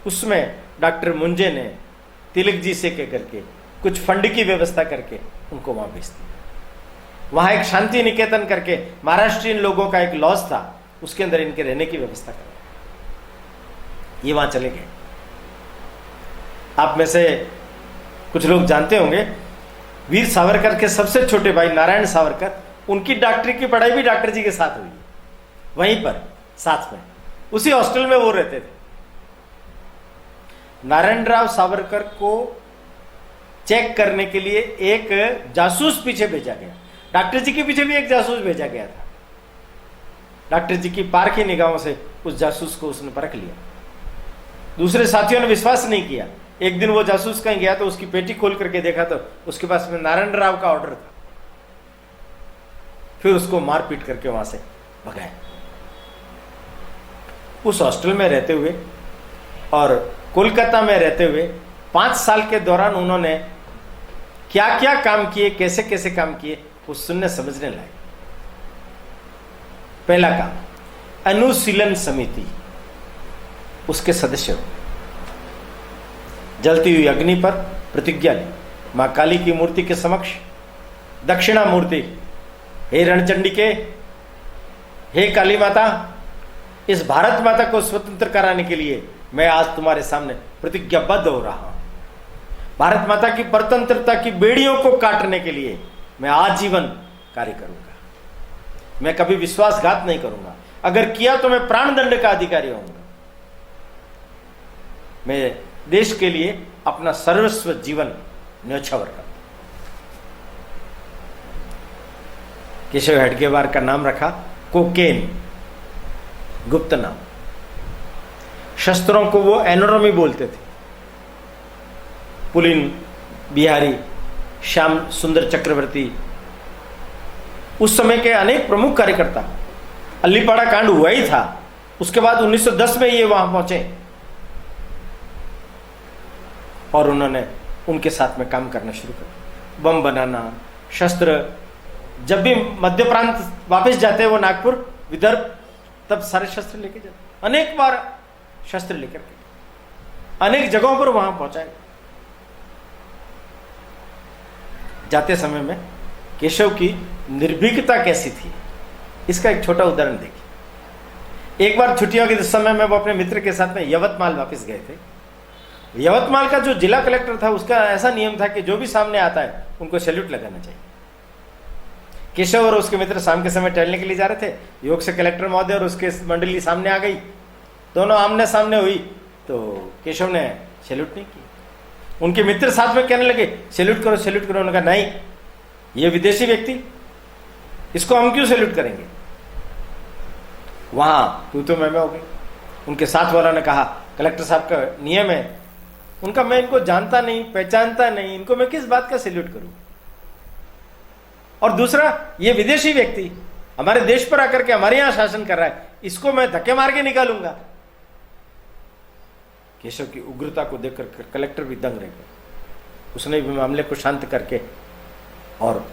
उसमें डॉक्टर मुंजे ने तिलक जी से कह करके कुछ फंड की व्यवस्था करके उनको वहां भेज दिया। वहां एक शांति निकेतन करके महाराष्ट्रीयन लोगों का एक लॉज था, उसके अंदर इनके रहने की व्यवस्था कर, ये वहां चले गए। आप में से कुछ लोग जानते होंगे, वीर सावरकर के सबसे छोटे भाई नारायण सावरकर, उनकी डॉक्टरी की पढ़ाई भी डॉक्टर जी के साथ हुई, वहीं पर साथ में उसी हॉस्टल में वो रहते थे। नारायणराव सावरकर को चेक करने के लिए एक जासूस पीछे भेजा गया, डॉक्टर जी के पीछे भी एक जासूस भेजा गया था। डॉक्टर जी की पारखी निगाहों से उस जासूस को उसने परख लिया। दूसरे साथियों ने विश्वास नहीं किया। एक दिन वो जासूस कहीं गया तो उसकी पेटी खोल करके देखा तो उसके पास में नारायणराव का ऑर्डर था। फिर उसको मार पीट करके वहां से भगाया। उस हॉस्टल में रहते हुए और कोलकाता में रहते हुए 5 साल के दौरान उन्होंने क्या क्या काम किए, कैसे कैसे काम किए, उस सुनने समझने लायक। पहला काम, अनुशीलन समिति, उसके सदस्य हो। जलती हुई अग्नि पर प्रतिज्ञा ली, मां काली की मूर्ति के समक्ष, दक्षिणा मूर्ति, हे रणचंडिके, हे काली माता, इस भारत माता को स्वतंत्र कराने के लिए मैं आज तुम्हारे सामने प्रतिज्ञाबद्ध हो रहा हूं। भारत माता की परतंत्रता की बेड़ियों को काटने के लिए मैं आजीवन कार्य करूंगा। मैं कभी विश्वासघात नहीं करूंगा, अगर किया तो मैं प्राणदंड का अधिकारी होऊंगा। मैं देश के लिए अपना सर्वस्व जीवन न्योछावर करूंगा। केशव हेडगेवार का नाम रखा कोकेन, गुप्त नाम। शस्त्रों को वो एनोरमी बोलते थे। पुलिन, बिहारी, श्याम सुंदर चक्रवर्ती, उस समय के अनेक प्रमुख कार्यकर्ता, अलीपाड़ा कांड हुआ ही था, उसके बाद 1910 में ये वहां पहुंचे और उन्होंने उनके साथ में काम करना शुरू कर, बम बनाना, शस्त्र। जब भी मध्य प्रांत वापस जाते वो नागपुर, विदर्भ, तब सारे शस्त्र लेके जाते, अनेक बार शस्त्र लेकर के अनेक जगहों पर वहां पहुंचाए। जाते समय में केशव की निर्भीकता कैसी थी, इसका एक छोटा उदाहरण देखिए। एक बार छुट्टियों के समय में वो अपने मित्र के साथ में यवतमाल वापस गए थे। यवतमाल का जो जिला कलेक्टर था, उसका ऐसा नियम था कि जो भी सामने आता है उनको सैल्यूट लगाना चाहिए। केशव और उसके मित्र शाम के समय टहलने के लिए जा रहे थे, योग से कलेक्टर महोदय और उसके मंडली सामने आ गई, दोनों आमने सामने हुई, तो केशव ने सैल्यूट नहीं किया। उनके मित्र साथ में कहने लगे सैल्यूट करो सैल्यूट करो। उन्होंने कहा नहीं, ये विदेशी व्यक्ति, इसको हम क्यों सैल्यूट करेंगे। वहां तू तो मैं हो गई। उनके साथ वालों ने कहा कलेक्टर साहब का नियम है, उनका मैं इनको जानता नहीं, पहचानता नहीं, इनको मैं किस बात का सैल्यूट करूं। और दूसरा, ये विदेशी व्यक्ति हमारे देश पर आकर के हमारे यहां शासन कर रहा है, इसको मैं धक्के मार के निकालूंगा। केशव की उग्रता को देखकर कलेक्टर भी दंग रह गया। उसने भी मामले को शांत करके और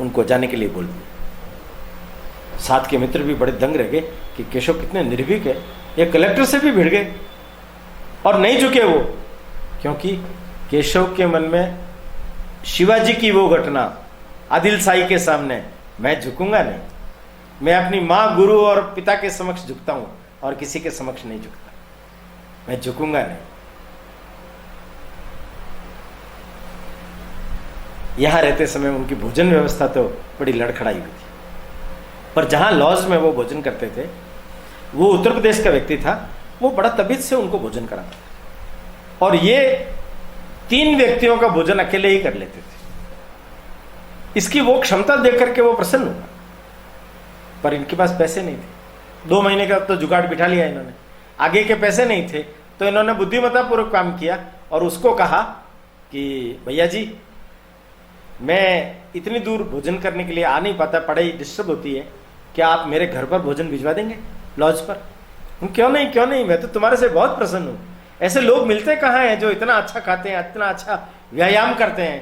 उनको जाने के लिए बोल दिया। साथ के मित्र भी बड़े दंग रह गए कि केशव कितने निर्भीक है, ये कलेक्टर से भी भिड़ गए और नहीं झुके वो, क्योंकि केशव के मन में शिवाजी की वो घटना, आदिल शाही के सामने मैं झुकूंगा नहीं, मैं अपनी मां, गुरु और पिता के समक्ष झुकता हूं और किसी के समक्ष नहीं झुकता, मैं झुकूंगा नहीं। यहां रहते समय उनकी भोजन व्यवस्था तो बड़ी लड़खड़ाई हुई थी, पर जहां लॉज में वो भोजन करते थे, वो उत्तर प्रदेश का व्यक्ति था, वो बड़ा तबीयत से उनको भोजन कराता था और ये 3 व्यक्तियों का भोजन अकेले ही कर लेते थे। इसकी वो क्षमता देख करके वो प्रसन्न हुआ, पर इनके पास पैसे नहीं थे। 2 महीने का तो जुगाड़ बिठा लिया इन्होंने, आगे के पैसे नहीं थे, तो इन्होंने बुद्धिमत्ता पूर्वक काम किया और उसको कहा कि भैया जी, मैं इतनी दूर भोजन करने के लिए आ नहीं पाता, पढ़ाई डिस्टर्ब होती है, क्या आप मेरे घर पर भोजन भिजवा देंगे लॉज पर। क्यों नहीं, मैं तो तुम्हारे से बहुत प्रसन्न हूं। ऐसे लोग मिलते कहाँ हैं जो इतना अच्छा खाते हैं, इतना अच्छा व्यायाम करते हैं।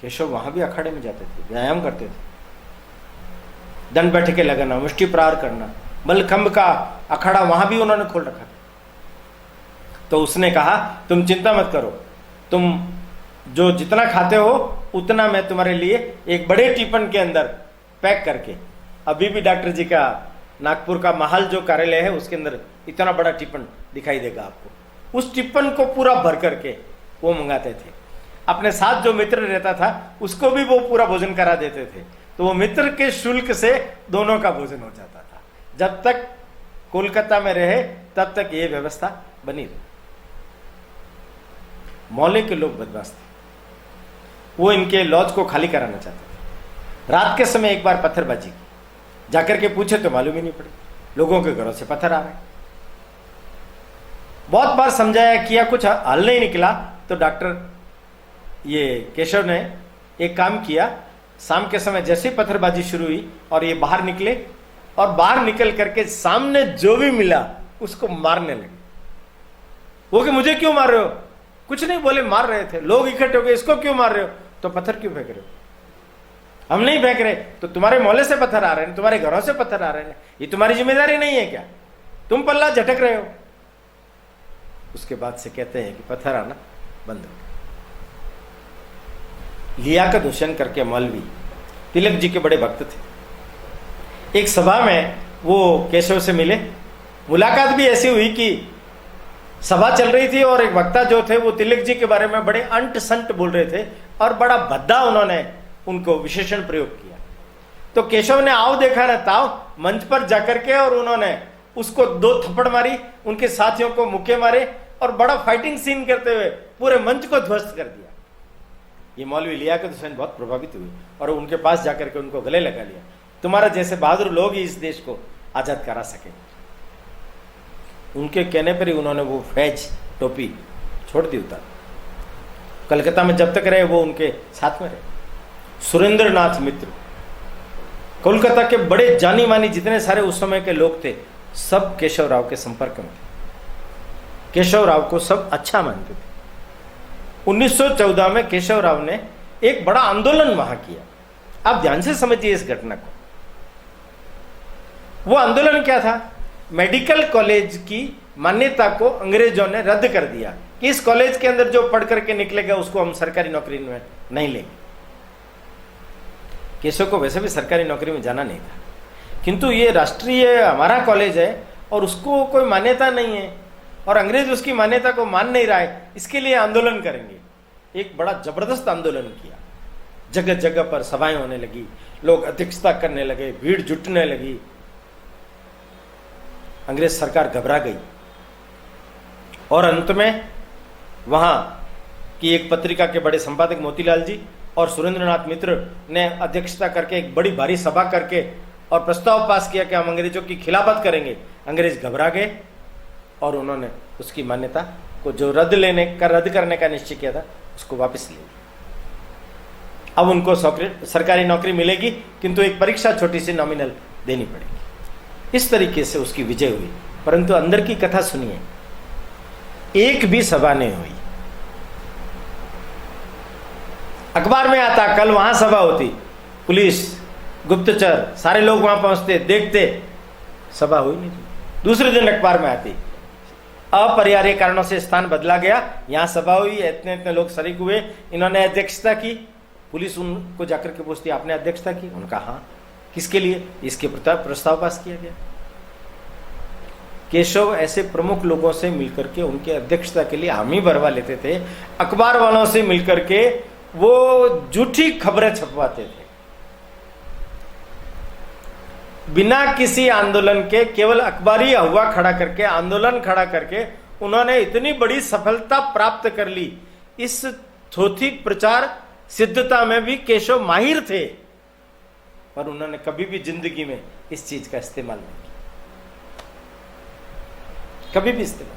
केशव वहां भी अखाड़े में जाते थे, व्यायाम करते थे, दंड बैठके लगाना, मुष्टि प्रहार करना, मलखंभ का अखाड़ा वहां भी उन्होंने खोल रखा था। तो उसने कहा तुम चिंता मत करो, तुम जो जितना खाते हो उतना मैं तुम्हारे लिए एक बड़े टिफिन के अंदर पैक करके, अभी भी डॉक्टर जी का नागपुर का महल जो कार्यालय है उसके अंदर इतना बड़ा टिफिन दिखाई देगा आपको, उस टिफिन को पूरा भर करके वो मंगाते थे। अपने साथ जो मित्र रहता था उसको भी वो पूरा भोजन करा देते थे, तो वो मित्र के शुल्क से दोनों का भोजन हो जाता था। जब तक कोलकाता में रहे तब तक ये व्यवस्था बनी रही। मोहल्ले के लोग बदमाश थे, वो इनके लॉज को खाली कराना चाहते थे। रात के समय एक बार पत्थरबाजी की, जाकर के पूछे तो मालूम ही नहीं पड़ी, लोगों के घरों से पत्थर आ रहे। बहुत बार समझाया किया, कुछ हल नहीं निकला, तो डॉक्टर ये केशव ने एक काम किया, शाम के समय जैसे ही पत्थरबाजी शुरू हुई और ये बाहर निकले, और बाहर निकल करके सामने जो भी मिला उसको मारने लगे। वो कि मुझे क्यों मार रहे हो, कुछ नहीं बोले, मार रहे थे। लोग इकट्ठे हो गए, इसको क्यों मार रहे हो, तो पत्थर क्यों फेंक रहे हो, हम नहीं फेंक रहे, तो तुम्हारे मोहल्ले से पत्थर आ रहे हैं, तुम्हारे घरों से पत्थर आ रहे हैं, ये तुम्हारी जिम्मेदारी नहीं है क्या, तुम पल्ला झटक रहे हो। उसके बाद से कहते हैं कि पत्थर आना बंद हो गया। लियाकत हुसैन करके मौलवी तिलक जी के बड़े भक्त थे। एक सभा में वो केशव से मिले, मुलाकात भी ऐसी हुई कि सभा चल रही थी और एक वक्ता जो थे वो तिलक जी के बारे में बड़े अंट संट बोल रहे थे और बड़ा भद्दा उन्होंने उनको विशेषण प्रयोग किया। तो केशव ने आओ देखा न ताव मंच पर जाकर के और उन्होंने उसको 2 थप्पड़ मारी, उनके साथियों को मुक्के मारे और बड़ा फाइटिंग सीन करते हुए पूरे मंच को ध्वस्त कर दिया। ये मौलवी लियाकत हुसैन बहुत प्रभावित हुए और उनके पास जाकर के उनको गले लगा लिया, तुम्हारा जैसे बहादुर लोग ही इस देश को आजाद करा सके। उनके कहने पर ही उन्होंने वो फैज टोपी छोड़ दी उतार। कलकत्ता में जब तक रहे वो उनके साथ में रहे। सुरेंद्र नाथ मित्र कोलकाता के बड़े जानी मानी जितने सारे उस समय के लोग थे, सब केशव राव के संपर्क में थे। केशव राव को सब अच्छा मानते थे। 1914 में केशव राव ने एक बड़ा आंदोलन वहां किया। आप ध्यान से समझिए इस घटना को। वो आंदोलन क्या था? मेडिकल कॉलेज की मान्यता को अंग्रेजों ने रद्द कर दिया कि इस कॉलेज के अंदर जो पढ़ करके निकलेगा उसको हम सरकारी नौकरी में नहीं लेंगे। केशव को वैसे भी सरकारी नौकरी में जाना नहीं था, किंतु ये राष्ट्रीय हमारा कॉलेज है और उसको कोई मान्यता नहीं है और अंग्रेज उसकी मान्यता को मान नहीं रहा है, इसके लिए आंदोलन करेंगे। एक बड़ा जबरदस्त आंदोलन किया। जगह जगह पर सभाएं होने लगी, लोग अध्यक्षता करने लगे, भीड़ जुटने लगी। अंग्रेज सरकार घबरा गई और अंत में वहां की एक पत्रिका के बड़े संपादक मोतीलाल जी और सुरेंद्रनाथ मित्र ने अध्यक्षता करके एक बड़ी भारी सभा करके और प्रस्ताव पास किया कि हम अंग्रेजों की खिलाफत करेंगे। अंग्रेज घबरा गए और उन्होंने उसकी मान्यता को जो रद्द करने का निश्चय किया था उसको वापस ले लिया। अब उनको सरकारी नौकरी मिलेगी, किंतु एक परीक्षा छोटी सी नॉमिनल देनी पड़ेगी। इस तरीके से उसकी विजय हुई। परंतु अंदर की कथा सुनिए, एक भी सभा नहीं हुई। अखबार में आता कल वहां सभा होती, पुलिस, गुप्तचर, सारे लोग वहां पहुंचते, देखते, सभा हुई नहीं। दूसरे दिन अखबार में आती, अपरिहार्य कारणों से स्थान बदला गया, यहां सभा हुई, इतने इतने लोग शरीक हुए, इन्होंने अध्यक्षता की। पुलिस उनको जाकर के पूछती, आपने अध्यक्षता की? उनका हाँ। किसके लिए? इसके प्रस्ताव पास किया गया। केशव ऐसे प्रमुख लोगों से मिलकर के उनके अध्यक्षता के लिए हामी भरवा लेते थे। अखबार वालों से मिलकर के वो झूठी खबरें छपवाते थे। बिना किसी आंदोलन के, केवल अखबारी अहुआ खड़ा करके, आंदोलन खड़ा करके उन्होंने इतनी बड़ी सफलता प्राप्त कर ली। इस थोथी प्रचार सिद्धता में भी केशव माहिर थे, पर उन्होंने कभी भी जिंदगी में इस चीज का इस्तेमाल नहीं किया, कभी भी इस्तेमाल।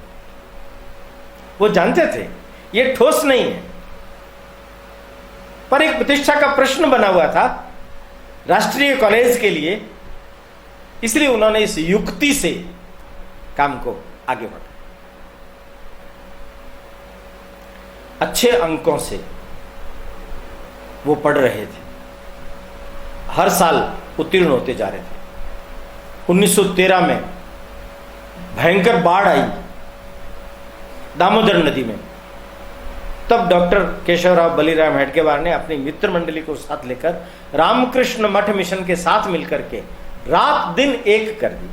वो जानते थे ये ठोस नहीं है, पर एक प्रतिष्ठा का प्रश्न बना हुआ था राष्ट्रीय कॉलेज के लिए, इसलिए उन्होंने इस युक्ति से काम को आगे बढ़ाया। अच्छे अंकों से वो पढ़ रहे थे, हर साल उत्तीर्ण होते जा रहे थे। 1913 में भयंकर बाढ़ आई दामोदर नदी में। तब डॉक्टर केशवराव बलिराम हेडगेवार ने अपनी मित्र मंडली को साथ लेकर रामकृष्ण मठ मिशन के साथ मिलकर के रात दिन एक कर दी।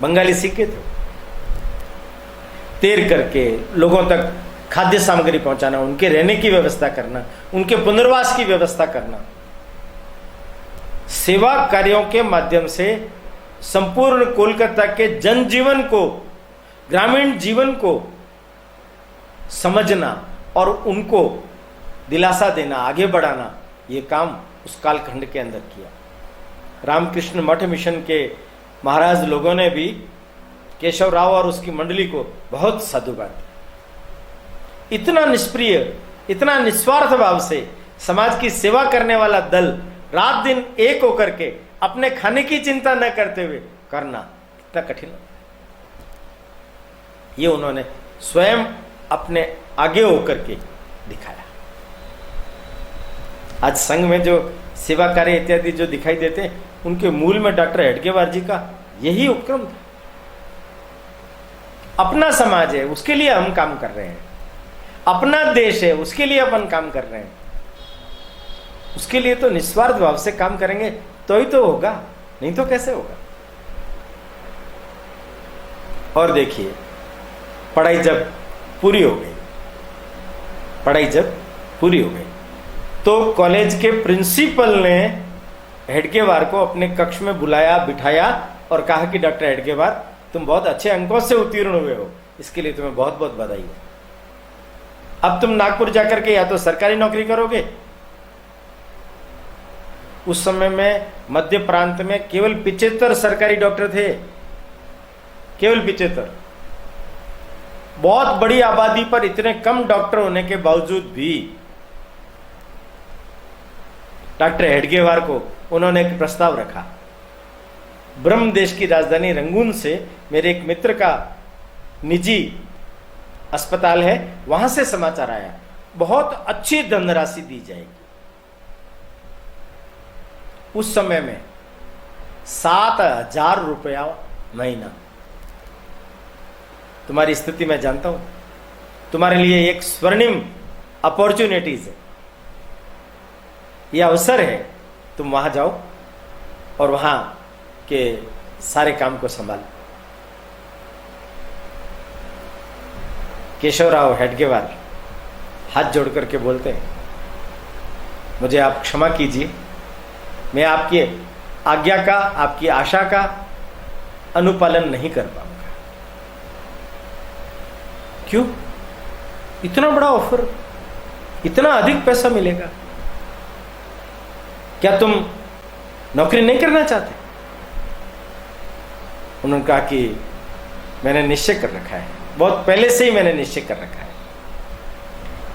बंगाली सीखे थे, तैर करके लोगों तक खाद्य सामग्री पहुंचाना, उनके रहने की व्यवस्था करना, उनके पुनर्वास की व्यवस्था करना, सेवा कार्यों के माध्यम से संपूर्ण कोलकाता के जनजीवन को, ग्रामीण जीवन को समझना और उनको दिलासा देना, आगे बढ़ाना, ये काम उस कालखंड के अंदर किया। रामकृष्ण मठ मिशन के महाराज लोगों ने भी केशव राव और उसकी मंडली को बहुत साधुवाद दिया। इतना निष्प्रिय, इतना निस्वार्थ भाव से समाज की सेवा करने वाला दल रात दिन एक होकर के अपने खाने की चिंता न करते हुए करना कितना कठिन है। ये उन्होंने स्वयं अपने आगे होकर के दिखाया। आज संघ में जो सेवा कार्य इत्यादि जो दिखाई देते हैं, उनके मूल में डॉक्टर हेडगेवार जी का यही उपक्रम था। अपना समाज है, उसके लिए हम काम कर रहे हैं, अपना देश है, उसके लिए अपन काम कर रहे हैं, उसके लिए तो निस्वार्थ भाव से काम करेंगे तो ही तो होगा, नहीं तो कैसे होगा। और देखिए, पढ़ाई जब पूरी हो गई, तो कॉलेज के प्रिंसिपल ने हेडगेवार को अपने कक्ष में बुलाया, बिठाया और कहा कि डॉक्टर हेडगेवार, तुम बहुत अच्छे अंकों से उत्तीर्ण हुए हो, इसके लिए तुम्हें बहुत बहुत बधाई है। अब तुम नागपुर जाकर के या तो सरकारी नौकरी करोगे। उस समय में मध्य प्रांत में केवल 75 सरकारी डॉक्टर थे, केवल 75। बहुत बड़ी आबादी पर इतने कम डॉक्टर होने के बावजूद भी डॉक्टर हेडगेवार को उन्होंने एक प्रस्ताव रखा। ब्रह्म देश की राजधानी रंगून से मेरे एक मित्र का निजी अस्पताल है, वहां से समाचार आया बहुत अच्छी धनराशि दी जाएगी। उस समय में 7,000 रुपया महीना। तुम्हारी स्थिति मैं जानता हूं, तुम्हारे लिए एक स्वर्णिम अपॉर्चुनिटीज है, यह अवसर है। तुम वहां जाओ और वहां के सारे काम को संभालो। केशवराव हेडगेवार हाथ जोड़ करके बोलते हैं, मुझे आप क्षमा कीजिए, मैं आपकी आज्ञा का, आपकी आशा का अनुपालन नहीं कर पाऊंगा। क्यों? इतना बड़ा ऑफर, इतना अधिक पैसा मिलेगा, क्या तुम नौकरी नहीं करना चाहते? उन्होंने कहा कि मैंने निश्चय कर रखा है, बहुत पहले से ही मैंने निश्चय कर रखा है।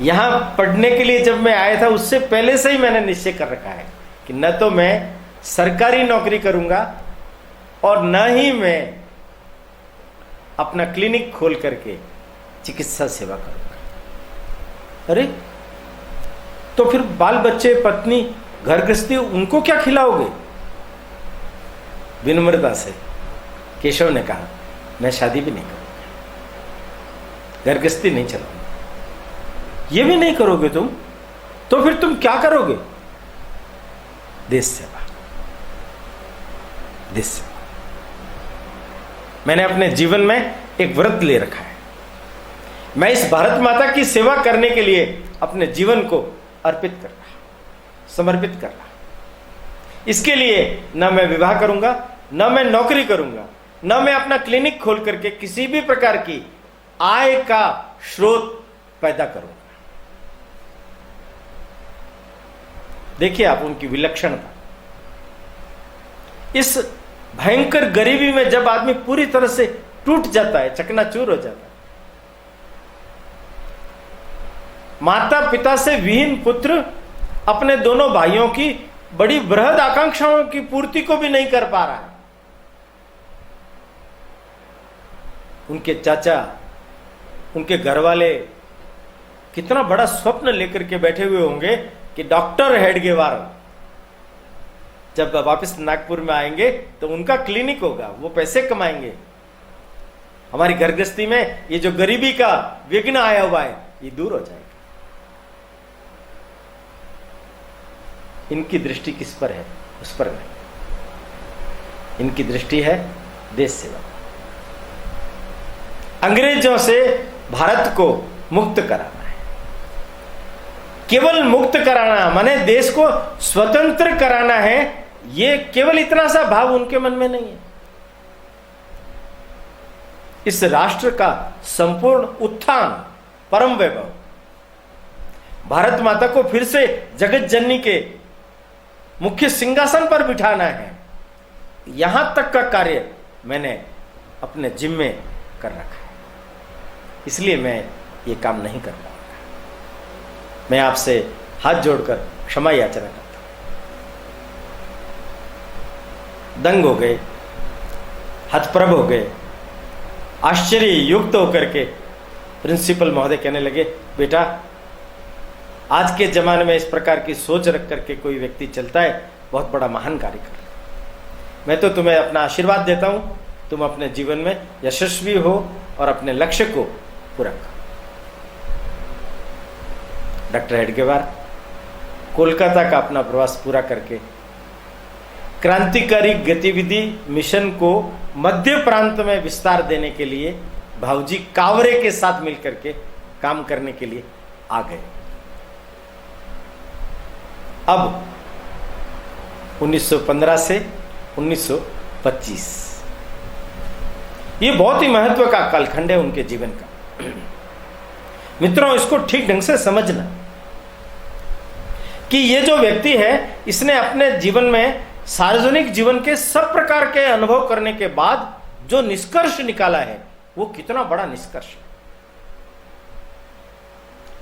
यहां पढ़ने के लिए जब मैं आया था उससे पहले से ही मैंने निश्चय कर रखा है कि न तो मैं सरकारी नौकरी करूंगा और न ही मैं अपना क्लिनिक खोल करके चिकित्सा सेवा करूंगा। अरे तो फिर बाल बच्चे, पत्नी, घर गृहस्थी, उनको क्या खिलाओगे? विनम्रता से केशव ने कहा, मैं शादी भी नहीं करूंगा, घर गृहस्थी नहीं चलाऊंगा। ये भी नहीं करोगे तुम? तो फिर तुम क्या करोगे? देश सेवा, देश सेवा। मैंने अपने जीवन में एक व्रत ले रखा है, मैं इस भारत माता की सेवा करने के लिए अपने जीवन को अर्पित कर रहा, समर्पित कर रहा। इसके लिए न मैं विवाह करूंगा, न मैं नौकरी करूंगा, न मैं अपना क्लिनिक खोल करके किसी भी प्रकार की आय का स्रोत पैदा करूंगा। देखिए आप उनकी विलक्षणता। इस भयंकर गरीबी में जब आदमी पूरी तरह से टूट जाता है, चकनाचूर हो जाता है, माता पिता से विहीन पुत्र अपने दोनों भाइयों की बड़ी बृहद आकांक्षाओं की पूर्ति को भी नहीं कर पा रहा है। उनके चाचा, उनके घर वाले कितना बड़ा स्वप्न लेकर के बैठे हुए होंगे कि डॉक्टर हेडगेवार जब वापस नागपुर में आएंगे तो उनका क्लिनिक होगा, वो पैसे कमाएंगे, हमारी घर गृहस्थी में ये जो गरीबी का विघ्न आया हुआ है ये दूर हो जाएगा। इनकी दृष्टि किस पर है? उस पर नहीं, इनकी दृष्टि है देश सेवा। अंग्रेजों से भारत को मुक्त कराना है, केवल मुक्त कराना माने देश को स्वतंत्र कराना है। ये केवल इतना सा भाव उनके मन में नहीं है। इस राष्ट्र का संपूर्ण उत्थान, परम वैभव, भारत माता को फिर से जगत जननी के मुख्य सिंहासन पर बिठाना है, यहां तक का कार्य मैंने अपने जिम्मे कर रखा है। इसलिए मैं ये काम नहीं कर पाऊंगा। मैं आपसे हाथ जोड़कर क्षमा याचना करता हूं। दंग हो गए, हतप्रभ हो गए, आश्चर्य युक्त होकर के प्रिंसिपल महोदय कहने लगे, बेटा आज के जमाने में इस प्रकार की सोच रख करके कोई व्यक्ति चलता है, बहुत बड़ा महान कार्य कर रहा है। मैं तो तुम्हें अपना आशीर्वाद देता हूं, तुम अपने जीवन में यशस्वी हो और अपने लक्ष्य को पूरा करो। डॉक्टर हेडगेवार कोलकाता का अपना प्रवास पूरा करके क्रांतिकारी गतिविधि मिशन को मध्य प्रांत में विस्तार देने के लिए भाऊजी कावरे के साथ मिलकर के काम करने के लिए आ गए। अब 1915 से 1925 ये बहुत ही महत्व का कालखंड है उनके जीवन का। मित्रों, इसको ठीक ढंग से समझना कि ये जो व्यक्ति है इसने अपने जीवन में सार्वजनिक जीवन के सब प्रकार के अनुभव करने के बाद जो निष्कर्ष निकाला है वो कितना बड़ा निष्कर्ष है।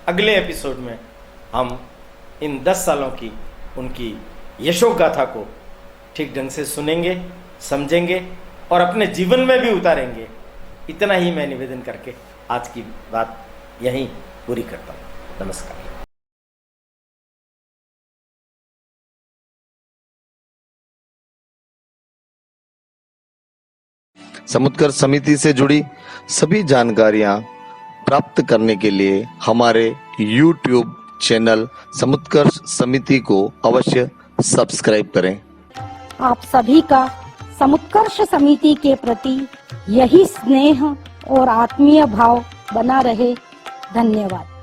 अगले एपिसोड में हम इन 10 सालों की उनकी यशो गाथा को ठीक ढंग से सुनेंगे, समझेंगे और अपने जीवन में भी उतारेंगे। इतना ही मैं निवेदन करके आज की बात यहीं पूरी करता हूँ। नमस्कार। समुत्कर्ष समिति से जुड़ी सभी जानकारियां प्राप्त करने के लिए हमारे YouTube चैनल समुत्कर्ष समिति को अवश्य सब्सक्राइब करें। आप सभी का समुत्कर्ष समिति के प्रति यही स्नेह और आत्मीय भाव बना रहे। धन्यवाद।